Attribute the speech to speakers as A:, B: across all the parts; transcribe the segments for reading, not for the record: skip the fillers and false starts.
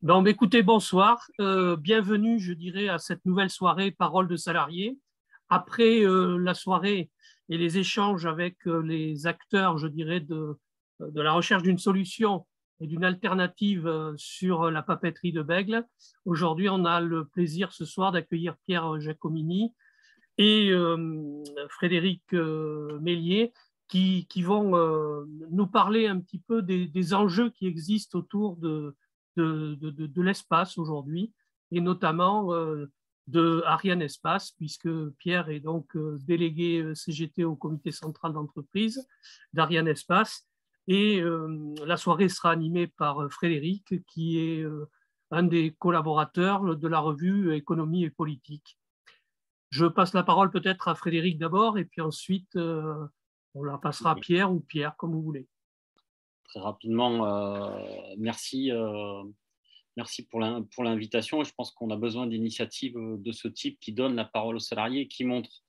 A: Donc, écoutez, bonsoir. Bienvenue, je dirais, à cette nouvelle soirée Parole de salariés. Après la soirée et les échanges avec les acteurs, je dirais, de la recherche d'une solution et d'une alternative sur la papeterie de Bègle, aujourd'hui, on a le plaisir ce soir d'accueillir Pierre Giacomini et Frédéric Mélier qui vont nous parler un petit peu des enjeux qui existent autour de l'espace aujourd'hui, et notamment de Ariane Espace, puisque Pierre est donc délégué CGT au comité central d'entreprise d'Ariane Espace. Et la soirée sera animée par Frédéric, qui est un des collaborateurs de la revue Économie et Politique. Je passe la parole peut-être à Frédéric d'abord, et puis ensuite on la passera à Pierre ou Pierre, comme vous voulez.
B: Très rapidement, merci pour l'invitation. Je pense qu'on a besoin d'initiatives de ce type qui donnent la parole aux salariés, qui montrent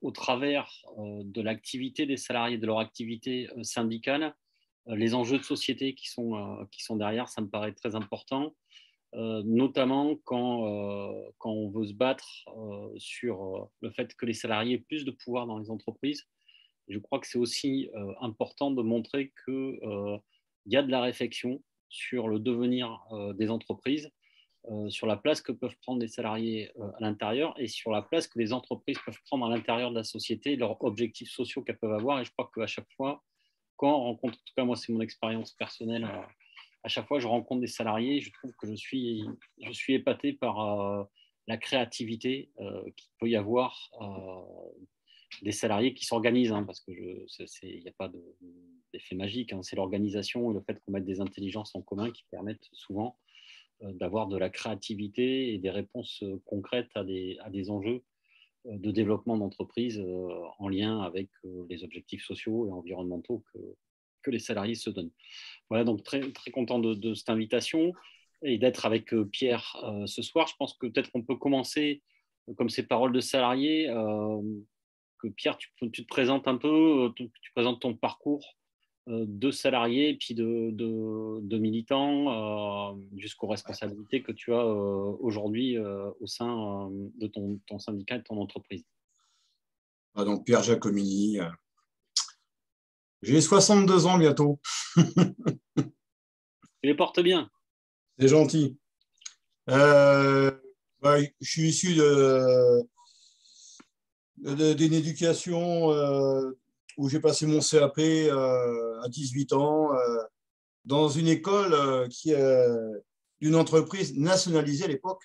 B: au travers de l'activité des salariés, de leur activité syndicale, les enjeux de société qui sont derrière. Ça me paraît très important, notamment quand on veut se battre sur le fait que les salariés aient plus de pouvoir dans les entreprises. Je crois que c'est aussi important de montrer qu'il y a de la réflexion sur le devenir des entreprises, sur la place que peuvent prendre les salariés à l'intérieur et sur la place que les entreprises peuvent prendre à l'intérieur de la société, leurs objectifs sociaux qu'elles peuvent avoir. Et je crois qu'à chaque fois, quand on rencontre, en tout cas moi c'est mon expérience personnelle, à chaque fois je rencontre des salariés, je trouve que je suis épaté par la créativité qu'il peut y avoir des salariés qui s'organisent, parce que il n'y a pas d'effet magique, c'est l'organisation et le fait qu'on mette des intelligences en commun qui permettent souvent d'avoir de la créativité et des réponses concrètes à des enjeux de développement d'entreprise en lien avec les objectifs sociaux et environnementaux que les salariés se donnent. Voilà, donc très, très content de cette invitation et d'être avec Pierre ce soir. Je pense que peut-être qu'on peut commencer comme ces paroles de salariés. Que Pierre, tu te présentes un peu, tu présentes ton parcours de salarié et puis de militant jusqu'aux responsabilités que tu as aujourd'hui au sein de ton syndicat et de ton entreprise.
C: Donc Pierre Giacomini, j'ai 62 ans bientôt.
B: Tu les portes bien.
C: C'est gentil. Je suis issu d'une éducation où j'ai passé mon CAP à 18 ans dans une école d'une entreprise nationalisée à l'époque,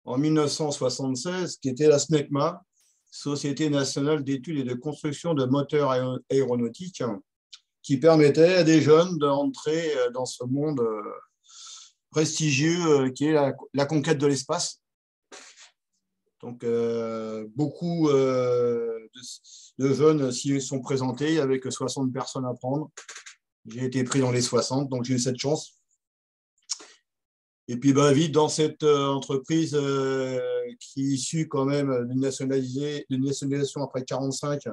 C: en 1976, qui était la SNECMA, Société nationale d'études et de construction de moteurs aéronautiques, qui permettait à des jeunes d'entrer dans ce monde prestigieux qui est la conquête de l'espace. Donc, beaucoup de jeunes s'y sont présentés. Il n'y avait que 60 personnes à prendre. J'ai été pris dans les 60, donc j'ai eu cette chance. Et puis, vite, dans cette entreprise qui est issue quand même d'une nationalisation après 1945,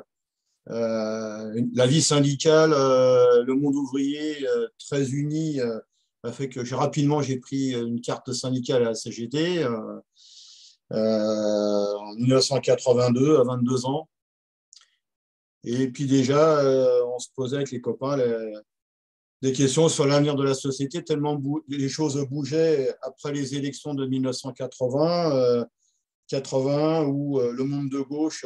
C: la vie syndicale, le monde ouvrier très uni a fait que rapidement, j'ai pris une carte syndicale à la CGT. En 1982, à 22 ans. Et puis déjà, on se posait avec les copains des questions sur l'avenir de la société, tellement les choses bougeaient après les élections de 1980, où le monde de gauche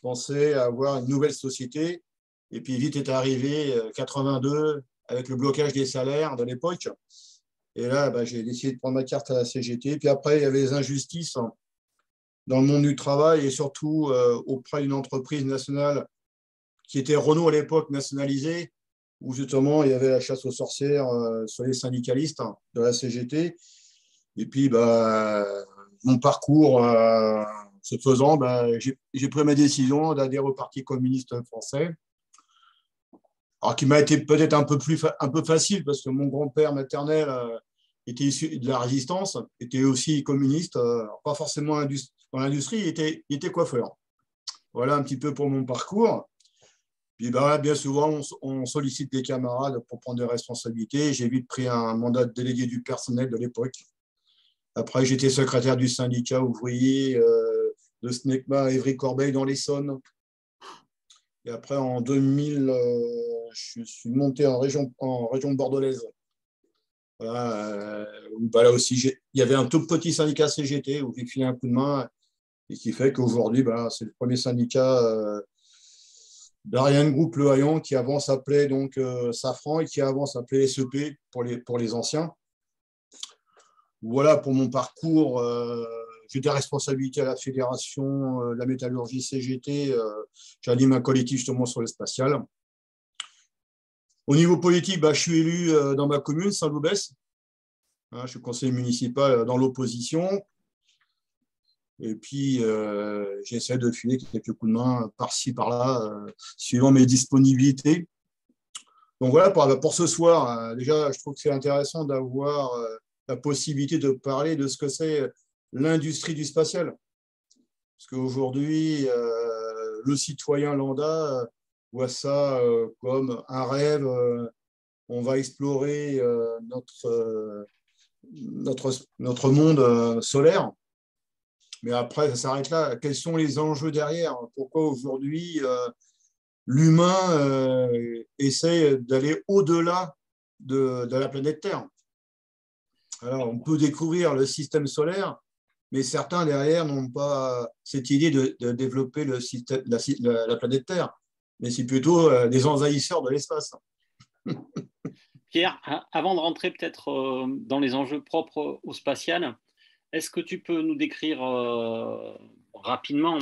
C: pensait avoir une nouvelle société. Et puis vite est arrivé 82 avec le blocage des salaires de l'époque. Et là, j'ai décidé de prendre ma carte à la CGT. Puis après, il y avait les injustices dans le monde du travail et surtout auprès d'une entreprise nationale qui était Renault à l'époque nationalisée, où justement il y avait la chasse aux sorcières sur les syndicalistes de la CGT. Et puis, mon parcours se faisant, j'ai pris ma décision d'adhérer au Parti communiste français. Alors, qui m'a été peut-être un peu facile parce que mon grand-père maternel était issu de la résistance, était aussi communiste, pas forcément dans l'industrie, il était coiffeur. Voilà un petit peu pour mon parcours. Puis bah, bien souvent, on sollicite des camarades pour prendre des responsabilités. J'ai vite pris un mandat de délégué du personnel de l'époque. Après, j'étais secrétaire du syndicat ouvrier de SNECMA à Évry-Corbeil dans l'Essonne. Et après, en 2000, je suis monté en région bordelaise. Voilà, bah, là aussi, il y avait un tout petit syndicat CGT où j'ai filé un coup de main et qui fait qu'aujourd'hui, bah, c'est le premier syndicat d'Ariane Group Le Haillon qui avant s'appelait donc Safran et qui avant s'appelait SEP pour les anciens. Voilà pour mon parcours. J'ai des responsabilités à la Fédération de la métallurgie CGT. J'anime un collectif justement sur le spatial. Au niveau politique, bah, je suis élu dans ma commune, Saint-Loubès. Je suis conseiller municipal dans l'opposition. Et puis, j'essaie de filer quelques coups de main par-ci, par-là, suivant mes disponibilités. Donc voilà, pour ce soir, déjà, je trouve que c'est intéressant d'avoir la possibilité de parler de ce que c'est l'industrie du spatial. Parce qu'aujourd'hui, le citoyen lambda voit ça comme un rêve. On va explorer notre monde solaire. Mais après, ça s'arrête là. Quels sont les enjeux derrière? Pourquoi aujourd'hui, l'humain essaie d'aller au-delà de la planète Terre? Alors, on peut découvrir le système solaire, mais certains derrière n'ont pas cette idée de développer la planète Terre. Mais c'est plutôt des envahisseurs de l'espace.
B: Pierre, avant de rentrer peut-être dans les enjeux propres au spatial, est-ce que tu peux nous décrire rapidement,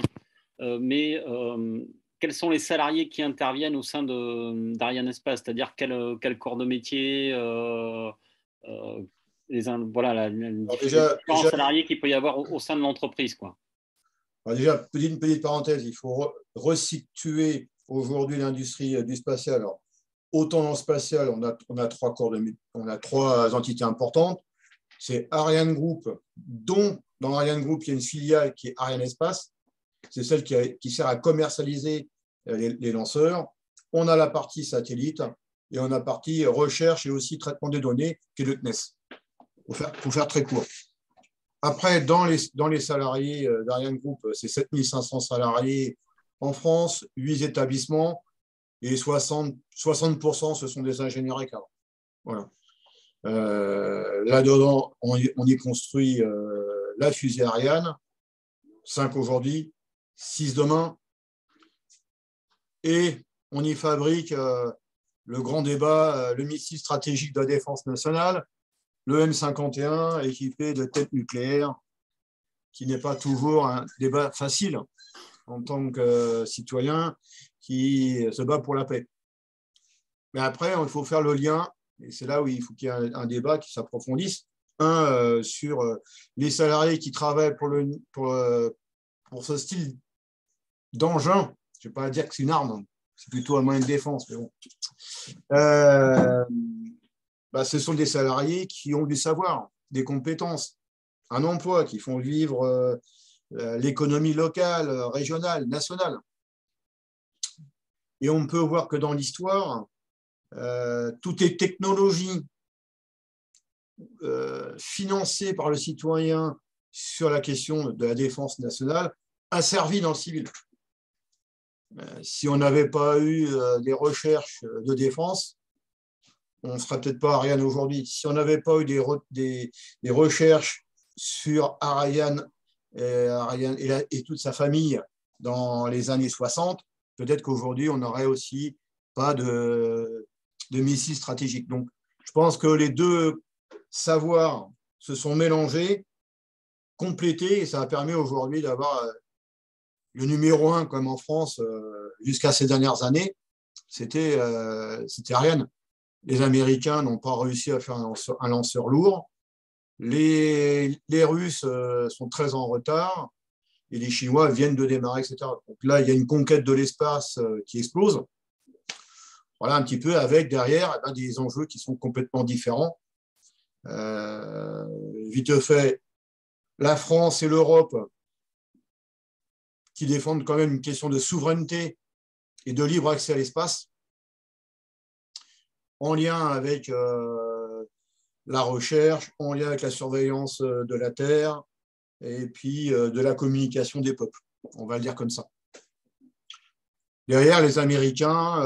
B: quels sont les salariés qui interviennent au sein d'Arianespace, c'est-à-dire quel corps de métier, voilà, les différents salariés qu'il peut y avoir au sein de l'entreprise, quoi.
C: Déjà, une petite parenthèse, il faut resituer aujourd'hui l'industrie du spatial. Alors, autant dans le spatial, on a trois entités importantes. C'est Ariane Group, dont dans Ariane Group, il y a une filiale qui est Arianespace. C'est celle qui sert à commercialiser les lanceurs. On a la partie satellite et on a la partie recherche et aussi traitement des données, qui est le CNES, pour faire très court. Après, dans les salariés d'Ariane Group, c'est 7500 salariés en France, 8 établissements, et 60% ce sont des ingénieurs ECAR. Voilà. Là-dedans, on y construit la fusée Ariane, 5 aujourd'hui, 6 demain, et on y fabrique le grand débat, le missile stratégique de la défense nationale, le M51 équipé de têtes nucléaires, qui n'est pas toujours un débat facile en tant que citoyen qui se bat pour la paix. Mais après, il faut faire le lien, et c'est là où il faut qu'il y ait un débat qui s'approfondisse. Sur les salariés qui travaillent pour ce style d'engin. Je ne vais pas dire que c'est une arme, c'est plutôt un moyen de défense. Mais bon. Ce sont des salariés qui ont du savoir, des compétences, un emploi, qui font vivre l'économie locale, régionale, nationale. Et on peut voir que dans l'histoire, tout est technologie financée par le citoyen sur la question de la défense nationale a servi dans le civil. Si on n'avait pas eu des recherches de défense, on ne serait peut-être pas Ariane aujourd'hui. Si on n'avait pas eu des recherches sur Ariane et toute sa famille dans les années 60, peut-être qu'aujourd'hui, on n'aurait aussi pas de missiles stratégiques. Donc, je pense que les deux savoirs se sont mélangés, complétés, et ça a permis aujourd'hui d'avoir le numéro 1, comme en France, jusqu'à ces dernières années, c'était Ariane. Les Américains n'ont pas réussi à faire un lanceur lourd. Les Russes sont très en retard et les Chinois viennent de démarrer, etc. Donc là, il y a une conquête de l'espace qui explose. Voilà un petit peu avec derrière des enjeux qui sont complètement différents. Vite fait, la France et l'Europe qui défendent quand même une question de souveraineté et de libre accès à l'espace, en lien avec la recherche, en lien avec la surveillance de la Terre, et puis de la communication des peuples. On va le dire comme ça. Derrière, les Américains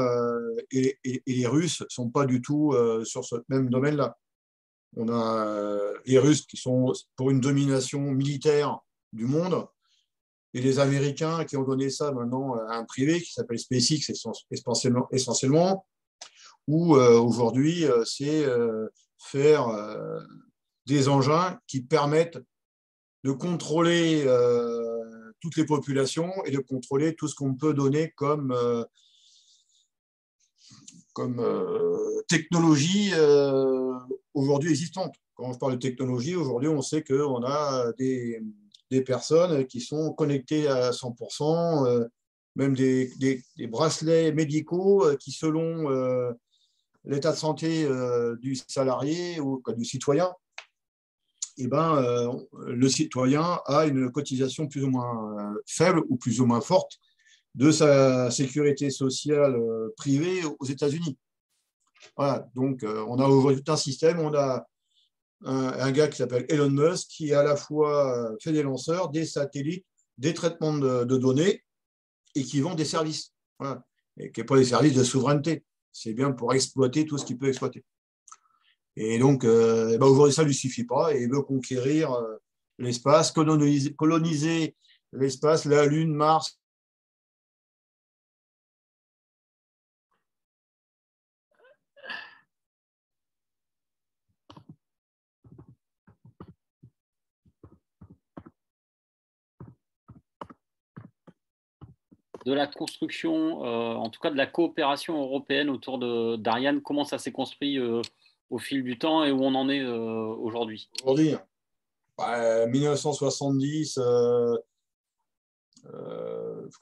C: et les Russes ne sont pas du tout sur ce même domaine-là. On a les Russes qui sont pour une domination militaire du monde et les Américains qui ont donné ça maintenant à un privé qui s'appelle SpaceX essentiellement, où aujourd'hui, c'est faire des engins qui permettent de contrôler toutes les populations et de contrôler tout ce qu'on peut donner comme technologie aujourd'hui existante. Quand je parle de technologie, aujourd'hui, on sait qu'on a des personnes qui sont connectées à 100%, même des bracelets médicaux qui, selon l'état de santé du salarié ou du citoyen, eh ben, le citoyen a une cotisation plus ou moins faible ou plus ou moins forte de sa sécurité sociale privée aux États-Unis. Voilà, donc on a aujourd'hui tout un système, on a un gars qui s'appelle Elon Musk qui à la fois fait des lanceurs, des satellites, des traitements de données et qui vend des services. Voilà. Et qui n'est pas des services de souveraineté. C'est bien pour exploiter tout ce qu'il peut exploiter. Et donc, ben aujourd'hui, ça ne lui suffit pas et il veut conquérir l'espace, coloniser l'espace, la Lune, Mars.
B: De la construction, en tout cas de la coopération européenne autour d'Ariane, comment ça s'est construit au fil du temps et où on en est aujourd'hui?
C: Aujourd'hui, 1970,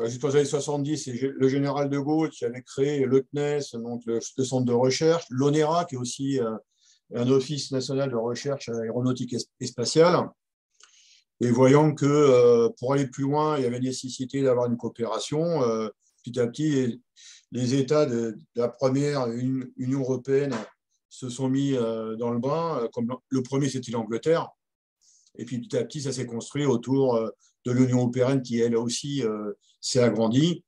C: juste aux années 70, c'est le général de Gaulle qui avait créé le CNES, donc le centre de recherche, l'ONERA, qui est aussi un office national de recherche aéronautique et spatiale. Et voyant que pour aller plus loin, il y avait nécessité d'avoir une coopération, petit à petit, les États de la première Union européenne se sont mis dans le bain. Comme le premier, c'était l'Angleterre. Et puis petit à petit, ça s'est construit autour de l'Union européenne qui, elle aussi, s'est agrandie.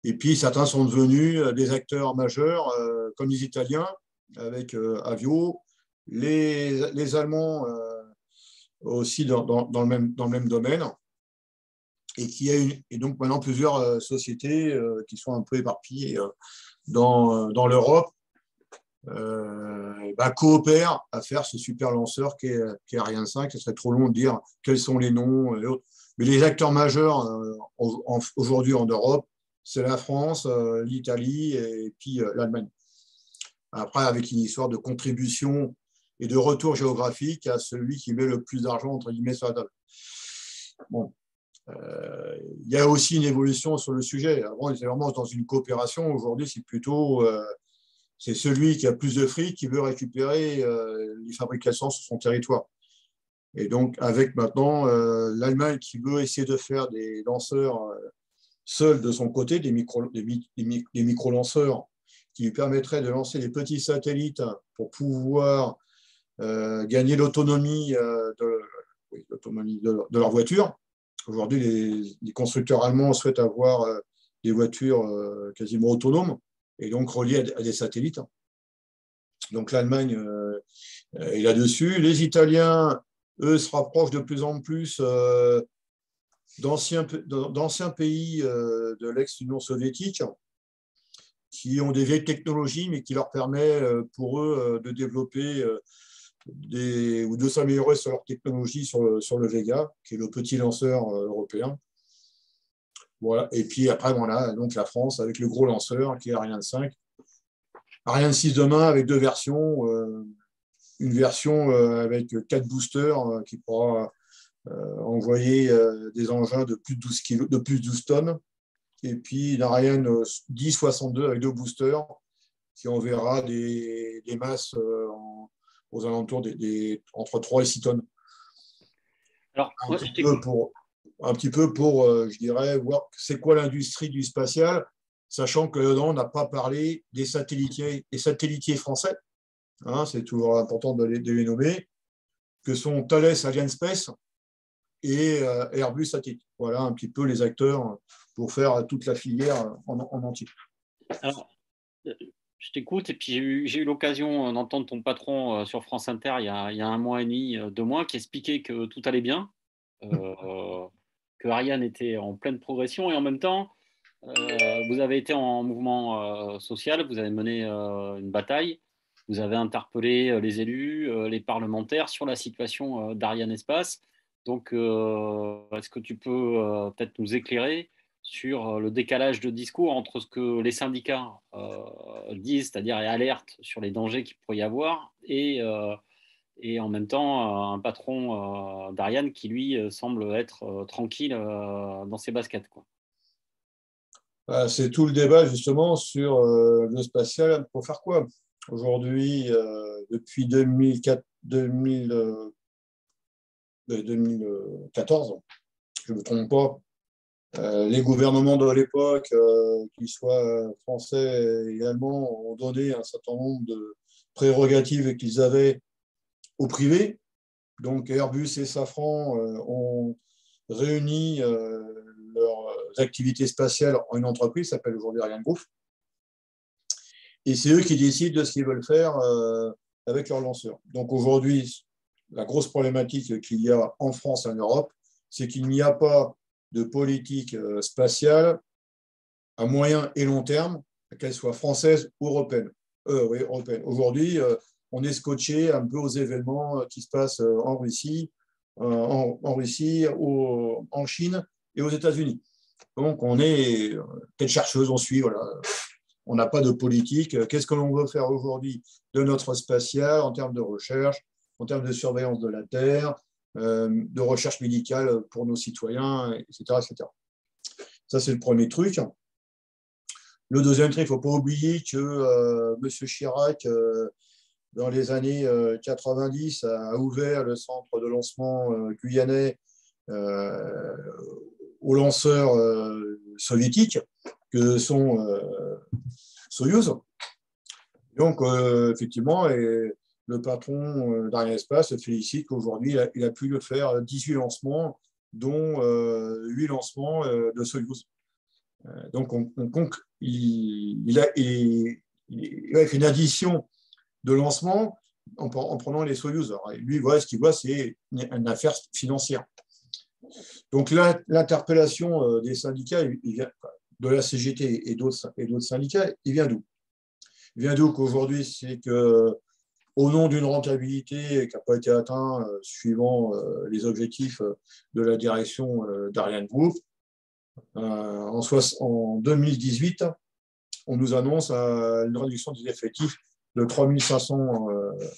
C: Et puis certains sont devenus des acteurs majeurs, comme les Italiens, avec Avio, les Allemands aussi dans le même domaine, et qui a et donc maintenant plusieurs sociétés qui sont un peu éparpillées dans l'Europe, coopèrent à faire ce super lanceur qui est Ariane 5. Ce serait trop long de dire quels sont les noms et autres. Mais les acteurs majeurs aujourd'hui en Europe, c'est la France, l'Italie et puis l'Allemagne. Après, avec une histoire de contribution et de retour géographique à celui qui met le plus d'argent, entre guillemets, sur la table. Bon. Il y a aussi une évolution sur le sujet. Avant, on était vraiment dans une coopération. Aujourd'hui, c'est plutôt c'est celui qui a plus de fric qui veut récupérer les fabrications sur son territoire. Et donc, avec maintenant l'Allemagne qui veut essayer de faire des lanceurs seuls de son côté, des micro-lanceurs qui lui permettraient de lancer des petits satellites pour pouvoir gagner l'autonomie de leur voiture. Aujourd'hui, les constructeurs allemands souhaitent avoir des voitures quasiment autonomes et donc reliées à des satellites. Donc l'Allemagne est là-dessus. Les Italiens, eux, se rapprochent de plus en plus d'anciens pays de l'ex-Union soviétique qui ont des vieilles technologies, mais qui leur permet pour eux de développer ou de s'améliorer sur leur technologie sur le Vega, qui est le petit lanceur européen. Voilà. Et puis après, on a donc la France avec le gros lanceur qui est Ariane 5. Ariane 6 demain avec deux versions. Une version avec 4 boosters qui pourra envoyer des engins de plus de 12 kg, de plus de 12 tonnes. Et puis une Ariane 10-62 avec 2 boosters qui enverra des masses aux alentours entre 3 et 6 tonnes.
B: Alors,
C: un petit peu pour, je dirais, voir c'est quoi l'industrie du spatial. sachant que dedans, on n'a pas parlé des satellitiers français, hein, c'est toujours important de les nommer, que sont Thales Arianespace et Airbus Satellite. Voilà un petit peu les acteurs pour faire toute la filière en entier.
B: Alors, je t'écoute, et puis j'ai eu l'occasion d'entendre ton patron sur France Inter il y a 1 mois et demi, 2 mois, qui expliquait que tout allait bien, que Ariane était en pleine progression, et en même temps, vous avez été en mouvement social, vous avez mené une bataille, vous avez interpellé les élus, les parlementaires sur la situation d'Ariane Espace. Donc, est-ce que tu peux peut-être nous éclairer sur le décalage de discours entre ce que les syndicats disent, c'est-à-dire et alertent sur les dangers qu'il pourrait y avoir, et en même temps un patron d'Ariane qui, lui, semble être tranquille dans ses baskets, quoi.
C: C'est tout le débat justement sur le spatial pour faire quoi. Aujourd'hui, depuis 2014, je ne me trompe pas, les gouvernements de l'époque, qu'ils soient français et allemands, ont donné un certain nombre de prérogatives qu'ils avaient au privé. Donc Airbus et Safran ont réuni leurs activités spatiales en une entreprise qui s'appelle aujourd'hui Ariane Group. Et c'est eux qui décident de ce qu'ils veulent faire avec leurs lanceurs. Donc aujourd'hui, la grosse problématique qu'il y a en France et en Europe, c'est qu'il n'y a pas de politique spatiale à moyen et long terme, qu'elle soit française ou européenne. Oui, européenne. Aujourd'hui, on est scotché un peu aux événements qui se passent en Russie, en Chine et aux États-Unis. Donc, on est tête chercheuse, on suit, voilà. On n'a pas de politique. Qu'est-ce que l'on veut faire aujourd'hui de notre spatial en termes de recherche, en termes de surveillance de la Terre, de recherche médicale pour nos citoyens, etc., etc. Ça, c'est le premier truc. Le deuxième truc, il ne faut pas oublier que M. Chirac, dans les années 90, a ouvert le centre de lancement guyanais aux lanceurs soviétiques, que sont Soyouz. Donc, effectivement, le patron d'Arianespace se félicite qu'aujourd'hui, il a pu le faire 18 lancements, dont 8 lancements de Soyouz. Donc, il a fait une addition de lancement en prenant les Soyouz. Alors, lui, voilà, ce qu'il voit, c'est une affaire financière. Donc, l'interpellation des syndicats, il vient de la CGT et d'autres syndicats, il vient d'où? Il vient d'où qu'aujourd'hui, c'est qu'au nom d'une rentabilité qui n'a pas été atteinte suivant les objectifs de la direction d'Ariane Group, en 2018, on nous annonce une réduction des effectifs de 3500,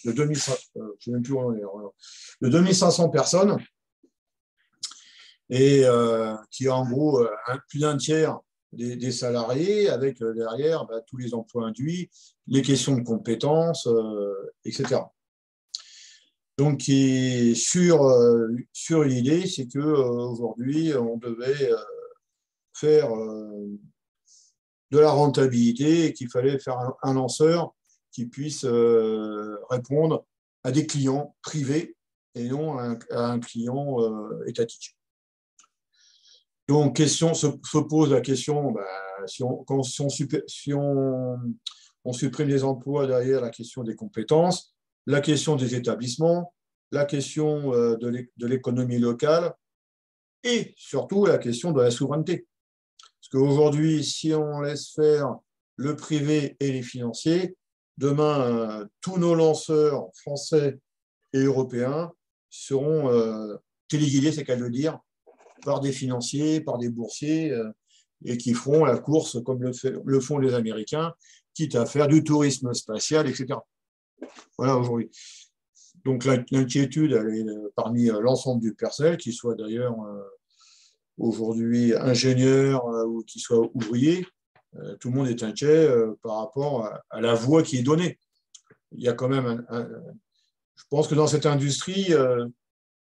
C: de 2500 personnes, et qui est en gros plus d'un tiers des salariés, avec derrière tous les emplois induits, les questions de compétences, etc. Donc, sur l'idée, c'est qu'aujourd'hui, on devait faire de la rentabilité et qu'il fallait faire un lanceur qui puisse répondre à des clients privés et non à un client étatique. Donc, se pose la question, si on supprime les emplois, derrière la question des compétences, la question des établissements, la question de l'économie locale et surtout la question de la souveraineté. Parce qu'aujourd'hui, si on laisse faire le privé et les financiers, demain, tous nos lanceurs français et européens seront téléguidés, c'est qu'à le dire, par des financiers, par des boursiers, et qui feront la course comme le font les Américains, quitte à faire du tourisme spatial, etc. Voilà aujourd'hui. Donc l'inquiétude, elle est parmi l'ensemble du personnel, qu'il soit d'ailleurs aujourd'hui ingénieur ou qu'il soit ouvrier. Tout le monde est inquiet par rapport à la voie qui est donnée. Il y a quand même je pense que dans cette industrie,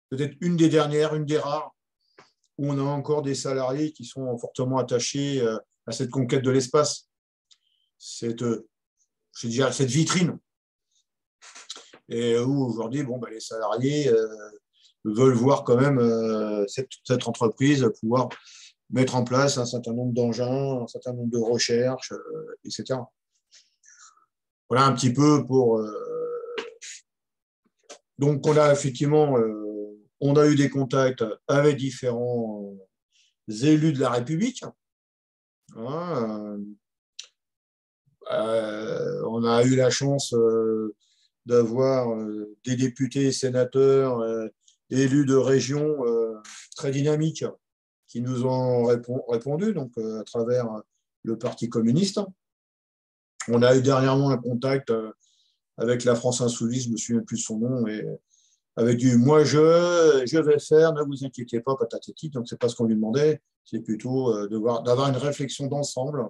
C: peut-être une des dernières, une des rares, où on a encore des salariés qui sont fortement attachés à cette conquête de l'espace, cette vitrine. Et où aujourd'hui, bon, les salariés veulent voir quand même cette entreprise pouvoir mettre en place un certain nombre d'engins, un certain nombre de recherches, etc. Voilà un petit peu pour... Donc, on a effectivement on a eu des contacts avec différents élus de la République. Hein, on a eu la chance d'avoir des députés, sénateurs, élus de régions très dynamiques qui nous ont répondu donc, à travers le Parti communiste. On a eu dernièrement un contact avec la France Insoumise, je ne me souviens plus de son nom, et avec du « moi je vais faire, ne vous inquiétez pas, patatati ». Donc, ce n'est pas ce qu'on lui demandait, c'est plutôt d'avoir une réflexion d'ensemble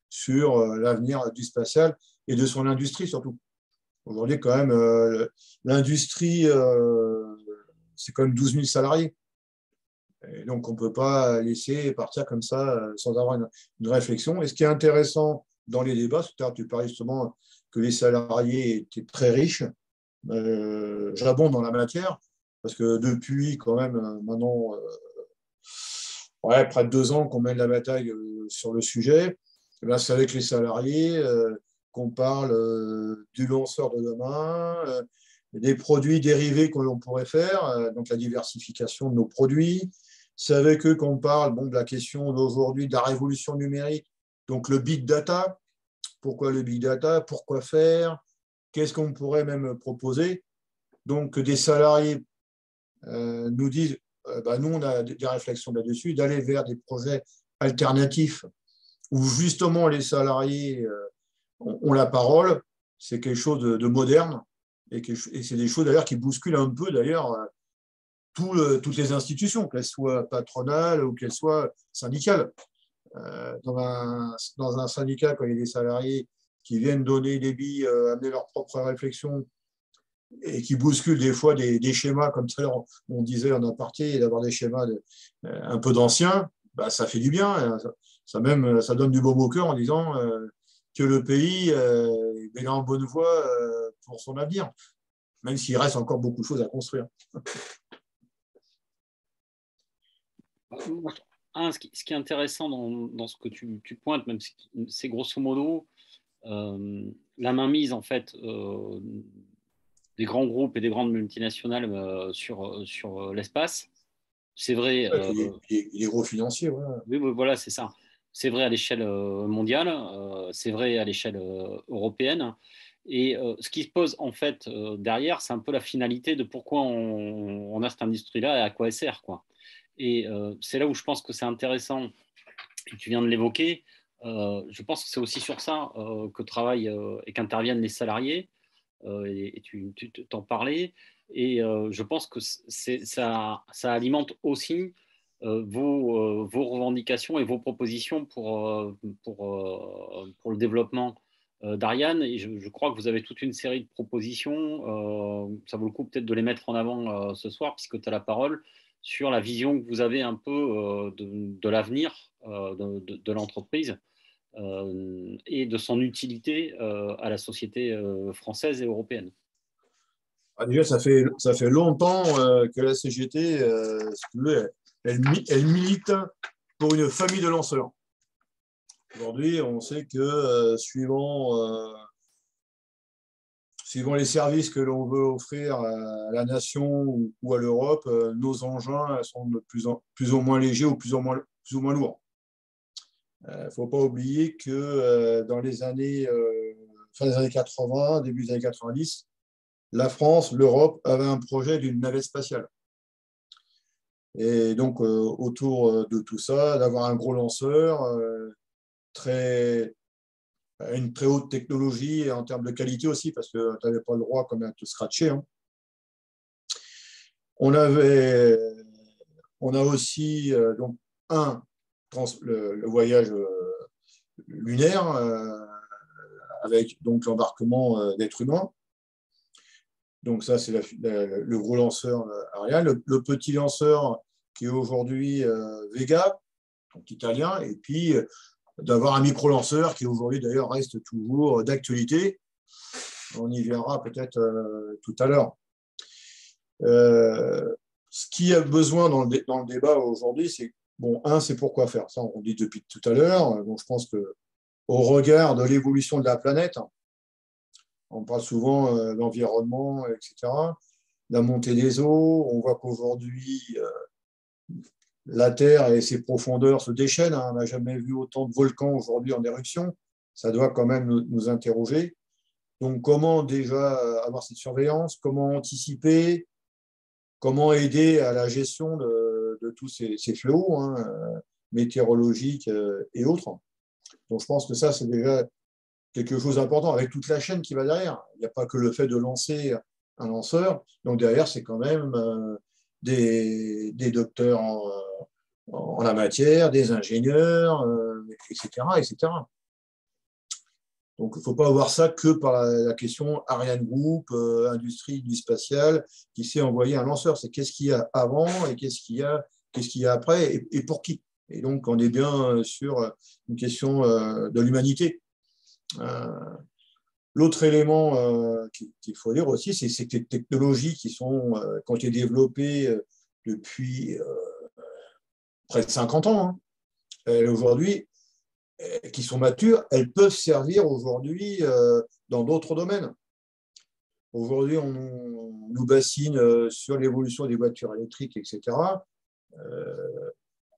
C: sur l'avenir du spatial et de son industrie surtout. Aujourd'hui, quand même, l'industrie, c'est quand même 12 000 salariés. Et donc, on ne peut pas laisser partir comme ça sans avoir une réflexion. Et ce qui est intéressant dans les débats, c'est-à-dire tu parlais justement que les salariés étaient très riches. J'abonde dans la matière parce que depuis quand même maintenant près de 2 ans qu'on mène la bataille sur le sujet, c'est avec les salariés qu'on parle du lanceur de demain, des produits dérivés que l'on pourrait faire, donc la diversification de nos produits. C'est avec eux qu'on parle de la question d'aujourd'hui de la révolution numérique, donc le big data. Pourquoi le big data? Pourquoi faire? Qu'est-ce qu'on pourrait même proposer? Donc, des salariés nous disent, nous, on a des réflexions là-dessus, d'aller vers des projets alternatifs où justement les salariés ont la parole. C'est quelque chose de moderne et c'est des choses d'ailleurs qui bousculent un peu d'ailleurs toutes les institutions, qu'elles soient patronales ou qu'elles soient syndicales. Dans un syndicat, quand il y a des salariés qui viennent donner des billes, amener leurs propres réflexions et qui bousculent des fois des schémas, comme tout à l'heure on disait en aparté, d'avoir des schémas un peu d'anciens, ça fait du bien. Ça donne du baume au cœur en disant que le pays est en bonne voie pour son avenir, même s'il reste encore beaucoup de choses à construire.
B: Ce qui est intéressant dans ce que tu pointes, même c'est grosso modo la mainmise en fait des grands groupes et des grandes multinationales sur l'espace. C'est vrai.
C: Les gros financiers, ouais.
B: Oui, voilà, c'est ça. C'est vrai à l'échelle mondiale, c'est vrai à l'échelle européenne. Et ce qui se pose en fait derrière, c'est un peu la finalité de pourquoi on a cette industrie-là et à quoi elle sert, quoi. Et c'est là où je pense que c'est intéressant, et tu viens de l'évoquer, je pense que c'est aussi sur ça que travaillent et qu'interviennent les salariés, et tu t'en parlais, et je pense que ça alimente aussi vos revendications et vos propositions pour le développement d'Ariane. Et je crois que vous avez toute une série de propositions. Ça vaut le coup peut-être de les mettre en avant ce soir, puisque tu as la parole, sur la vision que vous avez un peu de l'avenir de l'entreprise et de son utilité à la société française et européenne.
C: Déjà, ça fait longtemps que la CGT, elle milite pour une famille de lanceurs. Aujourd'hui, on sait que suivant les services que l'on veut offrir à la nation ou à l'Europe, nos engins sont de plus ou moins légers ou plus ou moins lourds. Il ne faut pas oublier que dans les années, fin des années 80, début des années 90, la France, l'Europe avaient un projet d'une navette spatiale. Et donc, autour de tout ça, d'avoir un gros lanceur, une très haute technologie et en termes de qualité aussi, parce que tu n'avais pas le droit quand même à te scratcher. Hein. On a aussi donc, le voyage lunaire avec donc l'embarquement d'êtres humains. Donc ça, c'est le gros lanceur Ariane. Le petit lanceur qui est aujourd'hui Vega, donc italien. Et puis, d'avoir un micro-lanceur qui aujourd'hui d'ailleurs reste toujours d'actualité. On y verra peut-être tout à l'heure. Ce qui a besoin dans le débat aujourd'hui, c'est, bon, c'est pourquoi faire. Ça, on dit depuis tout à l'heure. Donc, je pense qu'au regard de l'évolution de la planète, on parle souvent de l'environnement, etc., la montée des eaux, on voit qu'aujourd'hui, la Terre et ses profondeurs se déchaînent. On n'a jamais vu autant de volcans aujourd'hui en éruption. Ça doit quand même nous interroger. Donc, comment déjà avoir cette surveillance? Comment anticiper? Comment aider à la gestion de tous ces fléaux météorologiques et autres? Donc, je pense que ça, c'est déjà quelque chose d'important avec toute la chaîne qui va derrière. Il n'y a pas que le fait de lancer un lanceur. Donc, derrière, c'est quand même des docteurs en la matière, des ingénieurs, etc., etc. Donc, il ne faut pas voir ça que par la question Ariane Group, industrie du spatial, qui s'est envoyé un lanceur. C'est qu'est-ce qu'il y a avant et qu'est-ce qu'il y a après et pour qui. Et donc, on est bien sur une question de l'humanité. L'autre élément qu'il faut dire aussi, c'est ces technologies qui ont été développées depuis près de 50 ans. Aujourd'hui, qui sont matures, elles peuvent servir aujourd'hui dans d'autres domaines. Aujourd'hui, on nous bassine sur l'évolution des voitures électriques, etc.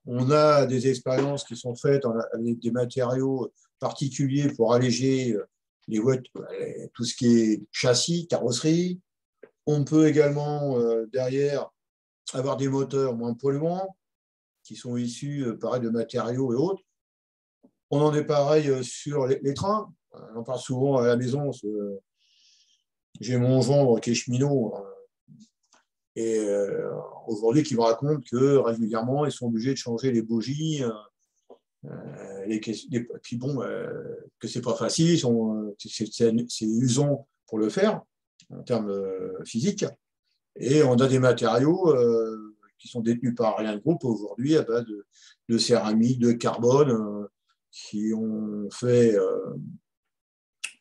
C: On a des expériences qui sont faites avec des matériaux particuliers pour alléger les voitures, tout ce qui est châssis, carrosserie. On peut également, derrière, avoir des moteurs moins polluants qui sont issus, pareil, de matériaux et autres. On en est pareil sur les trains. On parle souvent à la maison. J'ai mon gendre qui est cheminot et aujourd'hui qui me raconte que régulièrement, ils sont obligés de changer les bougies. Puis bon, que c'est pas facile, c'est usant pour le faire en termes physiques. Et on a des matériaux qui sont détenus par Ariane Group aujourd'hui à base de céramique, de carbone, qui ont fait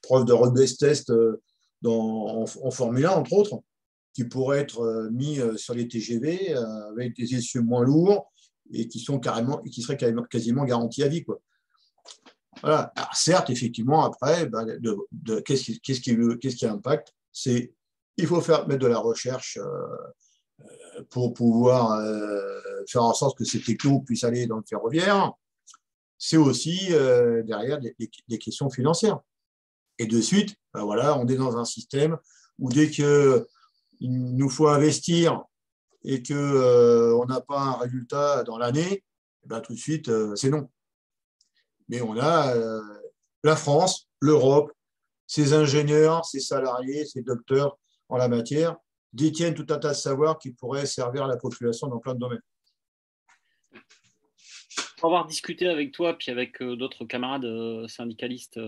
C: preuve de robustesse en Formule 1, entre autres, qui pourraient être mis sur les TGV avec des essieux moins lourds et qui seraient quasiment garantis à vie, quoi. Voilà. Alors, certes, effectivement, après, qu'est-ce qui impacte? C'est il faut mettre de la recherche pour pouvoir faire en sorte que ces technos puissent aller dans le ferroviaire. C'est aussi derrière des questions financières. Et de suite, voilà, on est dans un système où dès qu'il nous faut investir et qu'on n'a pas un résultat dans l'année, tout de suite, c'est non. Mais on a la France, l'Europe, ses ingénieurs, ses salariés, ses docteurs en la matière détiennent tout un tas de savoirs qui pourraient servir la population dans plein de domaines.
B: Pour avoir discuté avec toi, puis avec d'autres camarades syndicalistes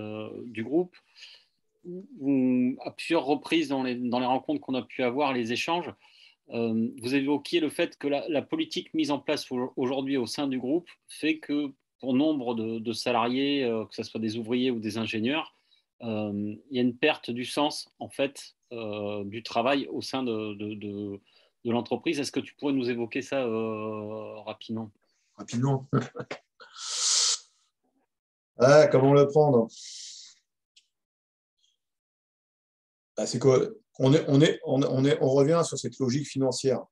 B: du groupe, à plusieurs reprises dans les rencontres qu'on a pu avoir, les échanges, vous évoquiez le fait que la politique mise en place aujourd'hui au sein du groupe fait que pour nombre de salariés, que ce soit des ouvriers ou des ingénieurs, il y a une perte du sens en fait du travail au sein de l'entreprise. Est-ce que tu pourrais nous évoquer ça rapidement?
C: Rapidement. Comment le prendre? C'est qu'on on revient sur cette logique financière.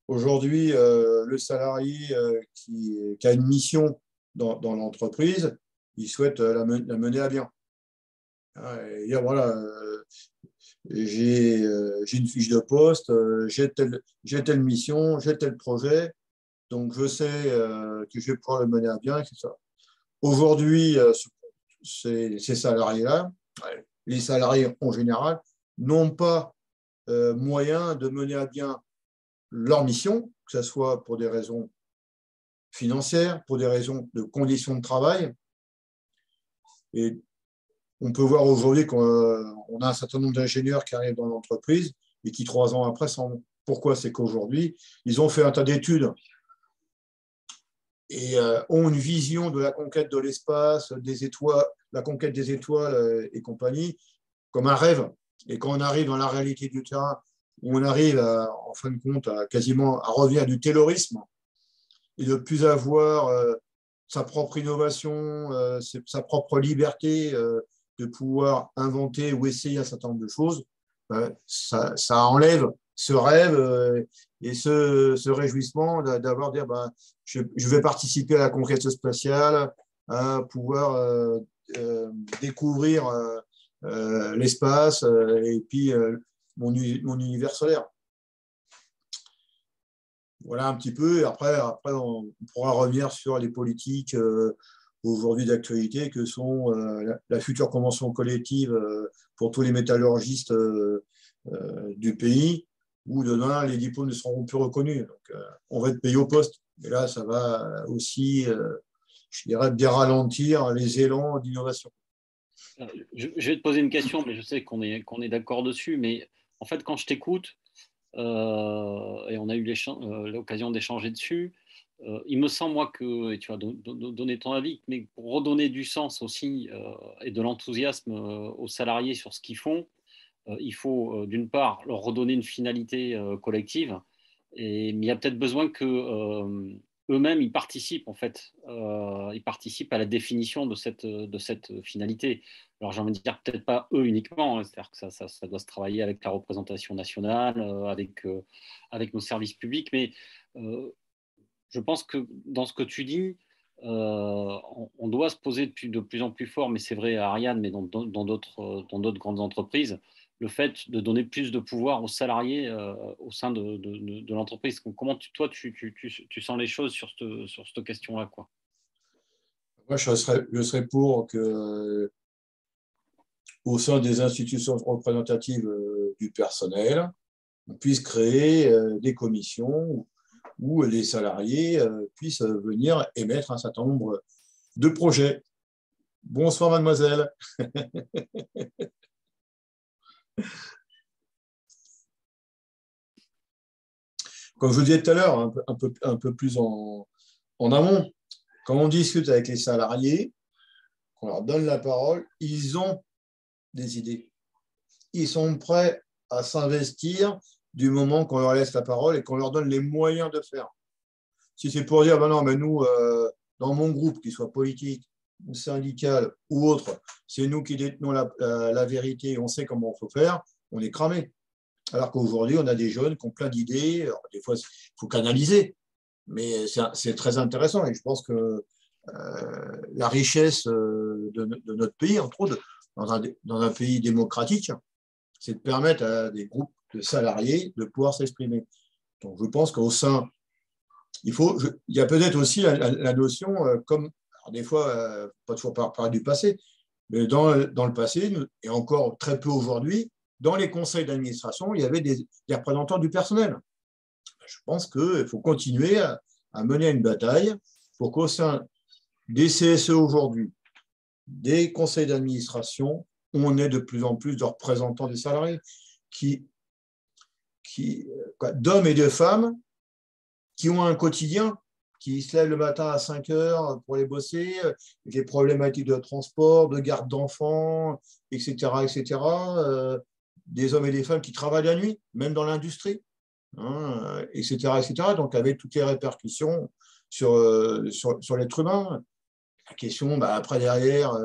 C: Aujourd'hui, le salarié qui a une mission dans l'entreprise, il souhaite la mener à bien. Et dire, voilà, j'ai une fiche de poste, j'ai telle mission, j'ai tel projet, donc je sais que je vais pouvoir le mener à bien, etc. Aujourd'hui, ces salariés-là, les salariés en général, n'ont pas moyen de mener à bien leur mission, que ce soit pour des raisons financières, pour des raisons de conditions de travail. Et on peut voir aujourd'hui qu'on a un certain nombre d'ingénieurs qui arrivent dans l'entreprise et qui, 3 ans après, s'en vont. Pourquoi? C'est qu'aujourd'hui, ils ont fait un tas d'études et ont une vision de la conquête de l'espace, des étoiles, la conquête des étoiles et compagnie, comme un rêve. Et quand on arrive dans la réalité du terrain, on arrive en fin de compte quasiment à revenir du taylorisme et de plus avoir sa propre innovation, sa propre liberté de pouvoir inventer ou essayer un certain nombre de choses, ça enlève ce rêve et ce réjouissement d'avoir dire je vais participer à la conquête spatiale, à pouvoir découvrir l'espace et puis mon univers solaire. Voilà un petit peu. Et après on pourra revenir sur les politiques aujourd'hui d'actualité que sont la future convention collective pour tous les métallurgistes du pays, où demain les diplômes ne seront plus reconnus. Donc, on va être payé au poste. Et là, ça va aussi, je dirais, bien ralentir les élans d'innovation.
B: Je vais te poser une question, mais je sais qu'on est d'accord dessus. Mais en fait, quand je t'écoute, et on a eu l'occasion d'échanger dessus, il me semble, moi, et tu vas donner ton avis, mais pour redonner du sens aussi et de l'enthousiasme aux salariés sur ce qu'ils font, il faut d'une part leur redonner une finalité collective, mais il y a peut-être besoin que eux-mêmes ils participent en fait, ils participent à la définition de cette finalité. Alors j'ai envie de dire peut-être pas eux uniquement, hein, c'est-à-dire que ça doit se travailler avec la représentation nationale, avec nos services publics, mais je pense que dans ce que tu dis, on doit se poser de plus en plus fort, mais c'est vrai à Ariane, mais dans d'autres grandes entreprises, le fait de donner plus de pouvoir aux salariés au sein de l'entreprise. Comment toi, tu sens les choses sur cette question-là, quoi?
C: Moi, je serais pour que, au sein des institutions représentatives du personnel, on puisse créer des commissions où les salariés puissent venir émettre un certain nombre de projets. Bonsoir, mademoiselle. Comme je vous disais tout à l'heure, un peu plus en amont, quand on discute avec les salariés, qu'on leur donne la parole, ils ont des idées. Ils sont prêts à s'investir du moment qu'on leur laisse la parole et qu'on leur donne les moyens de faire. Si c'est pour dire, ben non, mais nous, dans mon groupe, qu'il soit politique, ou syndical ou autre, c'est nous qui détenons la vérité et on sait comment il faut faire, on est cramé. Alors qu'aujourd'hui, on a des jeunes qui ont plein d'idées. Des fois, il faut canaliser, mais c'est très intéressant. Et je pense que la richesse de notre pays, entre autres, dans un pays démocratique, c'est de permettre à des groupes de salariés de pouvoir s'exprimer. Donc, je pense qu'au sein, il y a peut-être aussi la notion, comme alors des fois, pas toujours parler du passé, mais dans le passé, et encore très peu aujourd'hui, dans les conseils d'administration, il y avait des représentants du personnel. Je pense qu'il faut continuer à mener une bataille pour qu'au sein des CSE aujourd'hui, des conseils d'administration, on ait de plus en plus de représentants des salariés d'hommes et de femmes qui ont un quotidien, qui se lèvent le matin à 5 heures pour aller bosser, des problématiques de transport, de garde d'enfants, etc., etc., des hommes et des femmes qui travaillent la nuit, même dans l'industrie, hein, etc., etc., donc avec toutes les répercussions sur l'être humain. La question, après, derrière,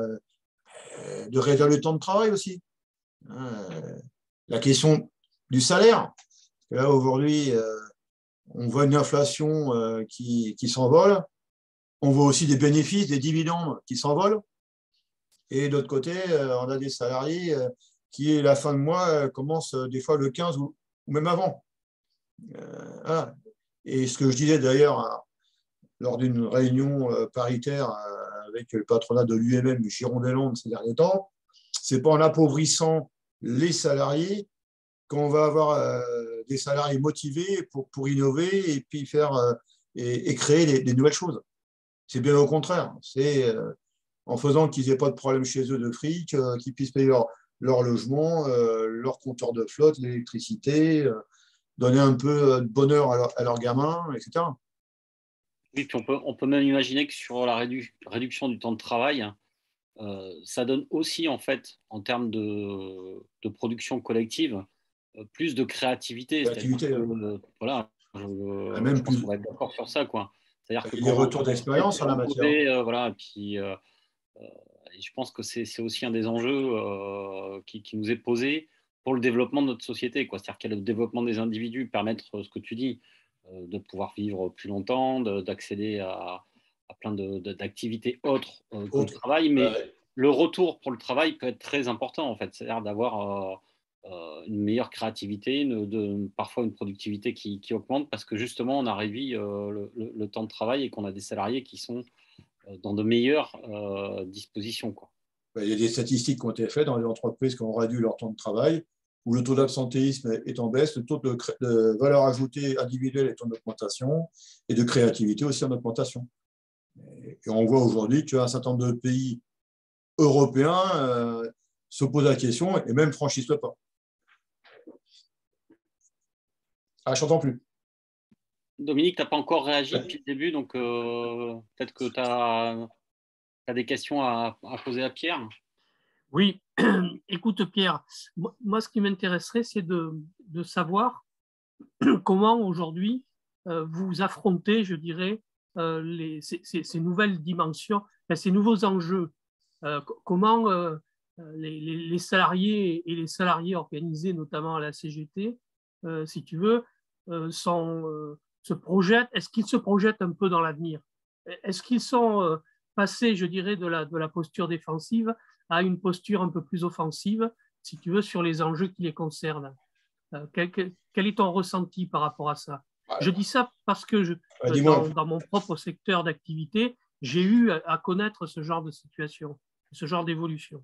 C: de réduire le temps de travail aussi. La question du salaire. Là, aujourd'hui, on voit une inflation qui s'envole. On voit aussi des bénéfices, des dividendes qui s'envolent. Et d'autre côté, on a des salariés qui, la fin de mois, commencent des fois le 15 ou même avant. Voilà. Et ce que je disais d'ailleurs lors d'une réunion paritaire avec le patronat de l'UMM du Giron-des-Landes ces derniers temps, c'est pas en appauvrissant les salariés qu'on va avoir des salariés motivés pour innover et puis faire et créer des nouvelles choses. C'est bien au contraire. C'est en faisant qu'ils n'aient pas de problème chez eux de fric, qu'ils puissent payer leur logement, leur compteur de flotte, l'électricité, donner un peu de bonheur à leurs gamins, etc.
B: Oui, puis on peut même imaginer que sur la réduction du temps de travail, ça donne aussi, en fait, en termes de production collective, plus de créativité. C'est-à-dire
C: L'activité,
B: que,
C: hein.
B: voilà, je
C: Même
B: pense qu'on
C: plus,
B: va être d'accord sur ça, quoi. C'est-à-dire que
C: il y a des retours
B: quand tout
C: d'expérience
B: était
C: en la matière, hein.
B: reposé, voilà, et puis et je pense que c'est aussi un des enjeux qui nous est posé pour le développement de notre société, quoi. C'est-à-dire qu'il y a le développement des individus, permettre ce que tu dis, de pouvoir vivre plus longtemps, d'accéder à plein d'activités autres que le
C: Autre.
B: travail, mais
C: Ouais.
B: le retour pour le travail peut être très important, en fait. C'est-à-dire d'avoir une meilleure créativité, parfois une productivité qui augmente parce que justement, on a réduit le temps de travail et qu'on a des salariés qui sont dans de meilleures dispositions, quoi.
C: Il y a des statistiques qui ont été faites dans les entreprises qui ont réduit leur temps de travail, où le taux d'absentéisme est en baisse, le taux de valeur ajoutée individuelle est en augmentation, et de créativité aussi en augmentation. Et on voit aujourd'hui qu'un certain nombre de pays européens se posent la question et même franchissent le pas. Ah, je n'entends plus.
B: Dominique, tu n'as pas encore réagi depuis le début, donc peut-être que tu as des questions à poser à Pierre.
A: Oui, écoute Pierre, moi ce qui m'intéresserait, c'est de savoir comment aujourd'hui vous affrontez, je dirais, ces nouvelles dimensions, ces nouveaux enjeux. Comment les salariés et les salariés organisés, notamment à la CGT, si tu veux, se projettent, est-ce qu'ils se projettent un peu dans l'avenir? Est-ce qu'ils sont passés, je dirais, de la posture défensive à une posture un peu plus offensive, si tu veux, sur les enjeux qui les concernent? Quel est ton ressenti par rapport à ça? Je dis ça parce que
C: Dis-moi.
A: dans mon propre secteur d'activité, j'ai eu à connaître ce genre de situation, ce genre d'évolution.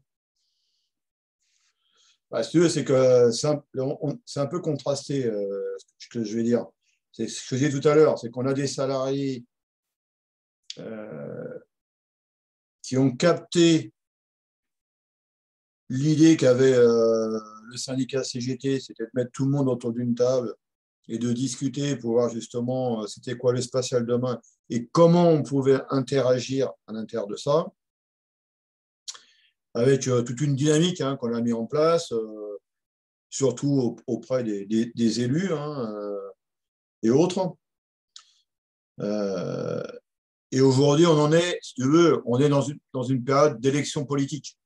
C: Si tu veux, c'est que c'est un peu contrasté, ce que je vais dire. C'est ce que j'ai dit tout à l'heure, c'est qu'on a des salariés qui ont capté l'idée qu'avait le syndicat CGT, c'était de mettre tout le monde autour d'une table et de discuter pour voir justement c'était quoi le spatial demain et comment on pouvait interagir à l'intérieur de ça, avec toute une dynamique qu'on a mis en place, surtout auprès des élus et autres. Et aujourd'hui, on en est, si tu veux, on est dans une période d'élection politique.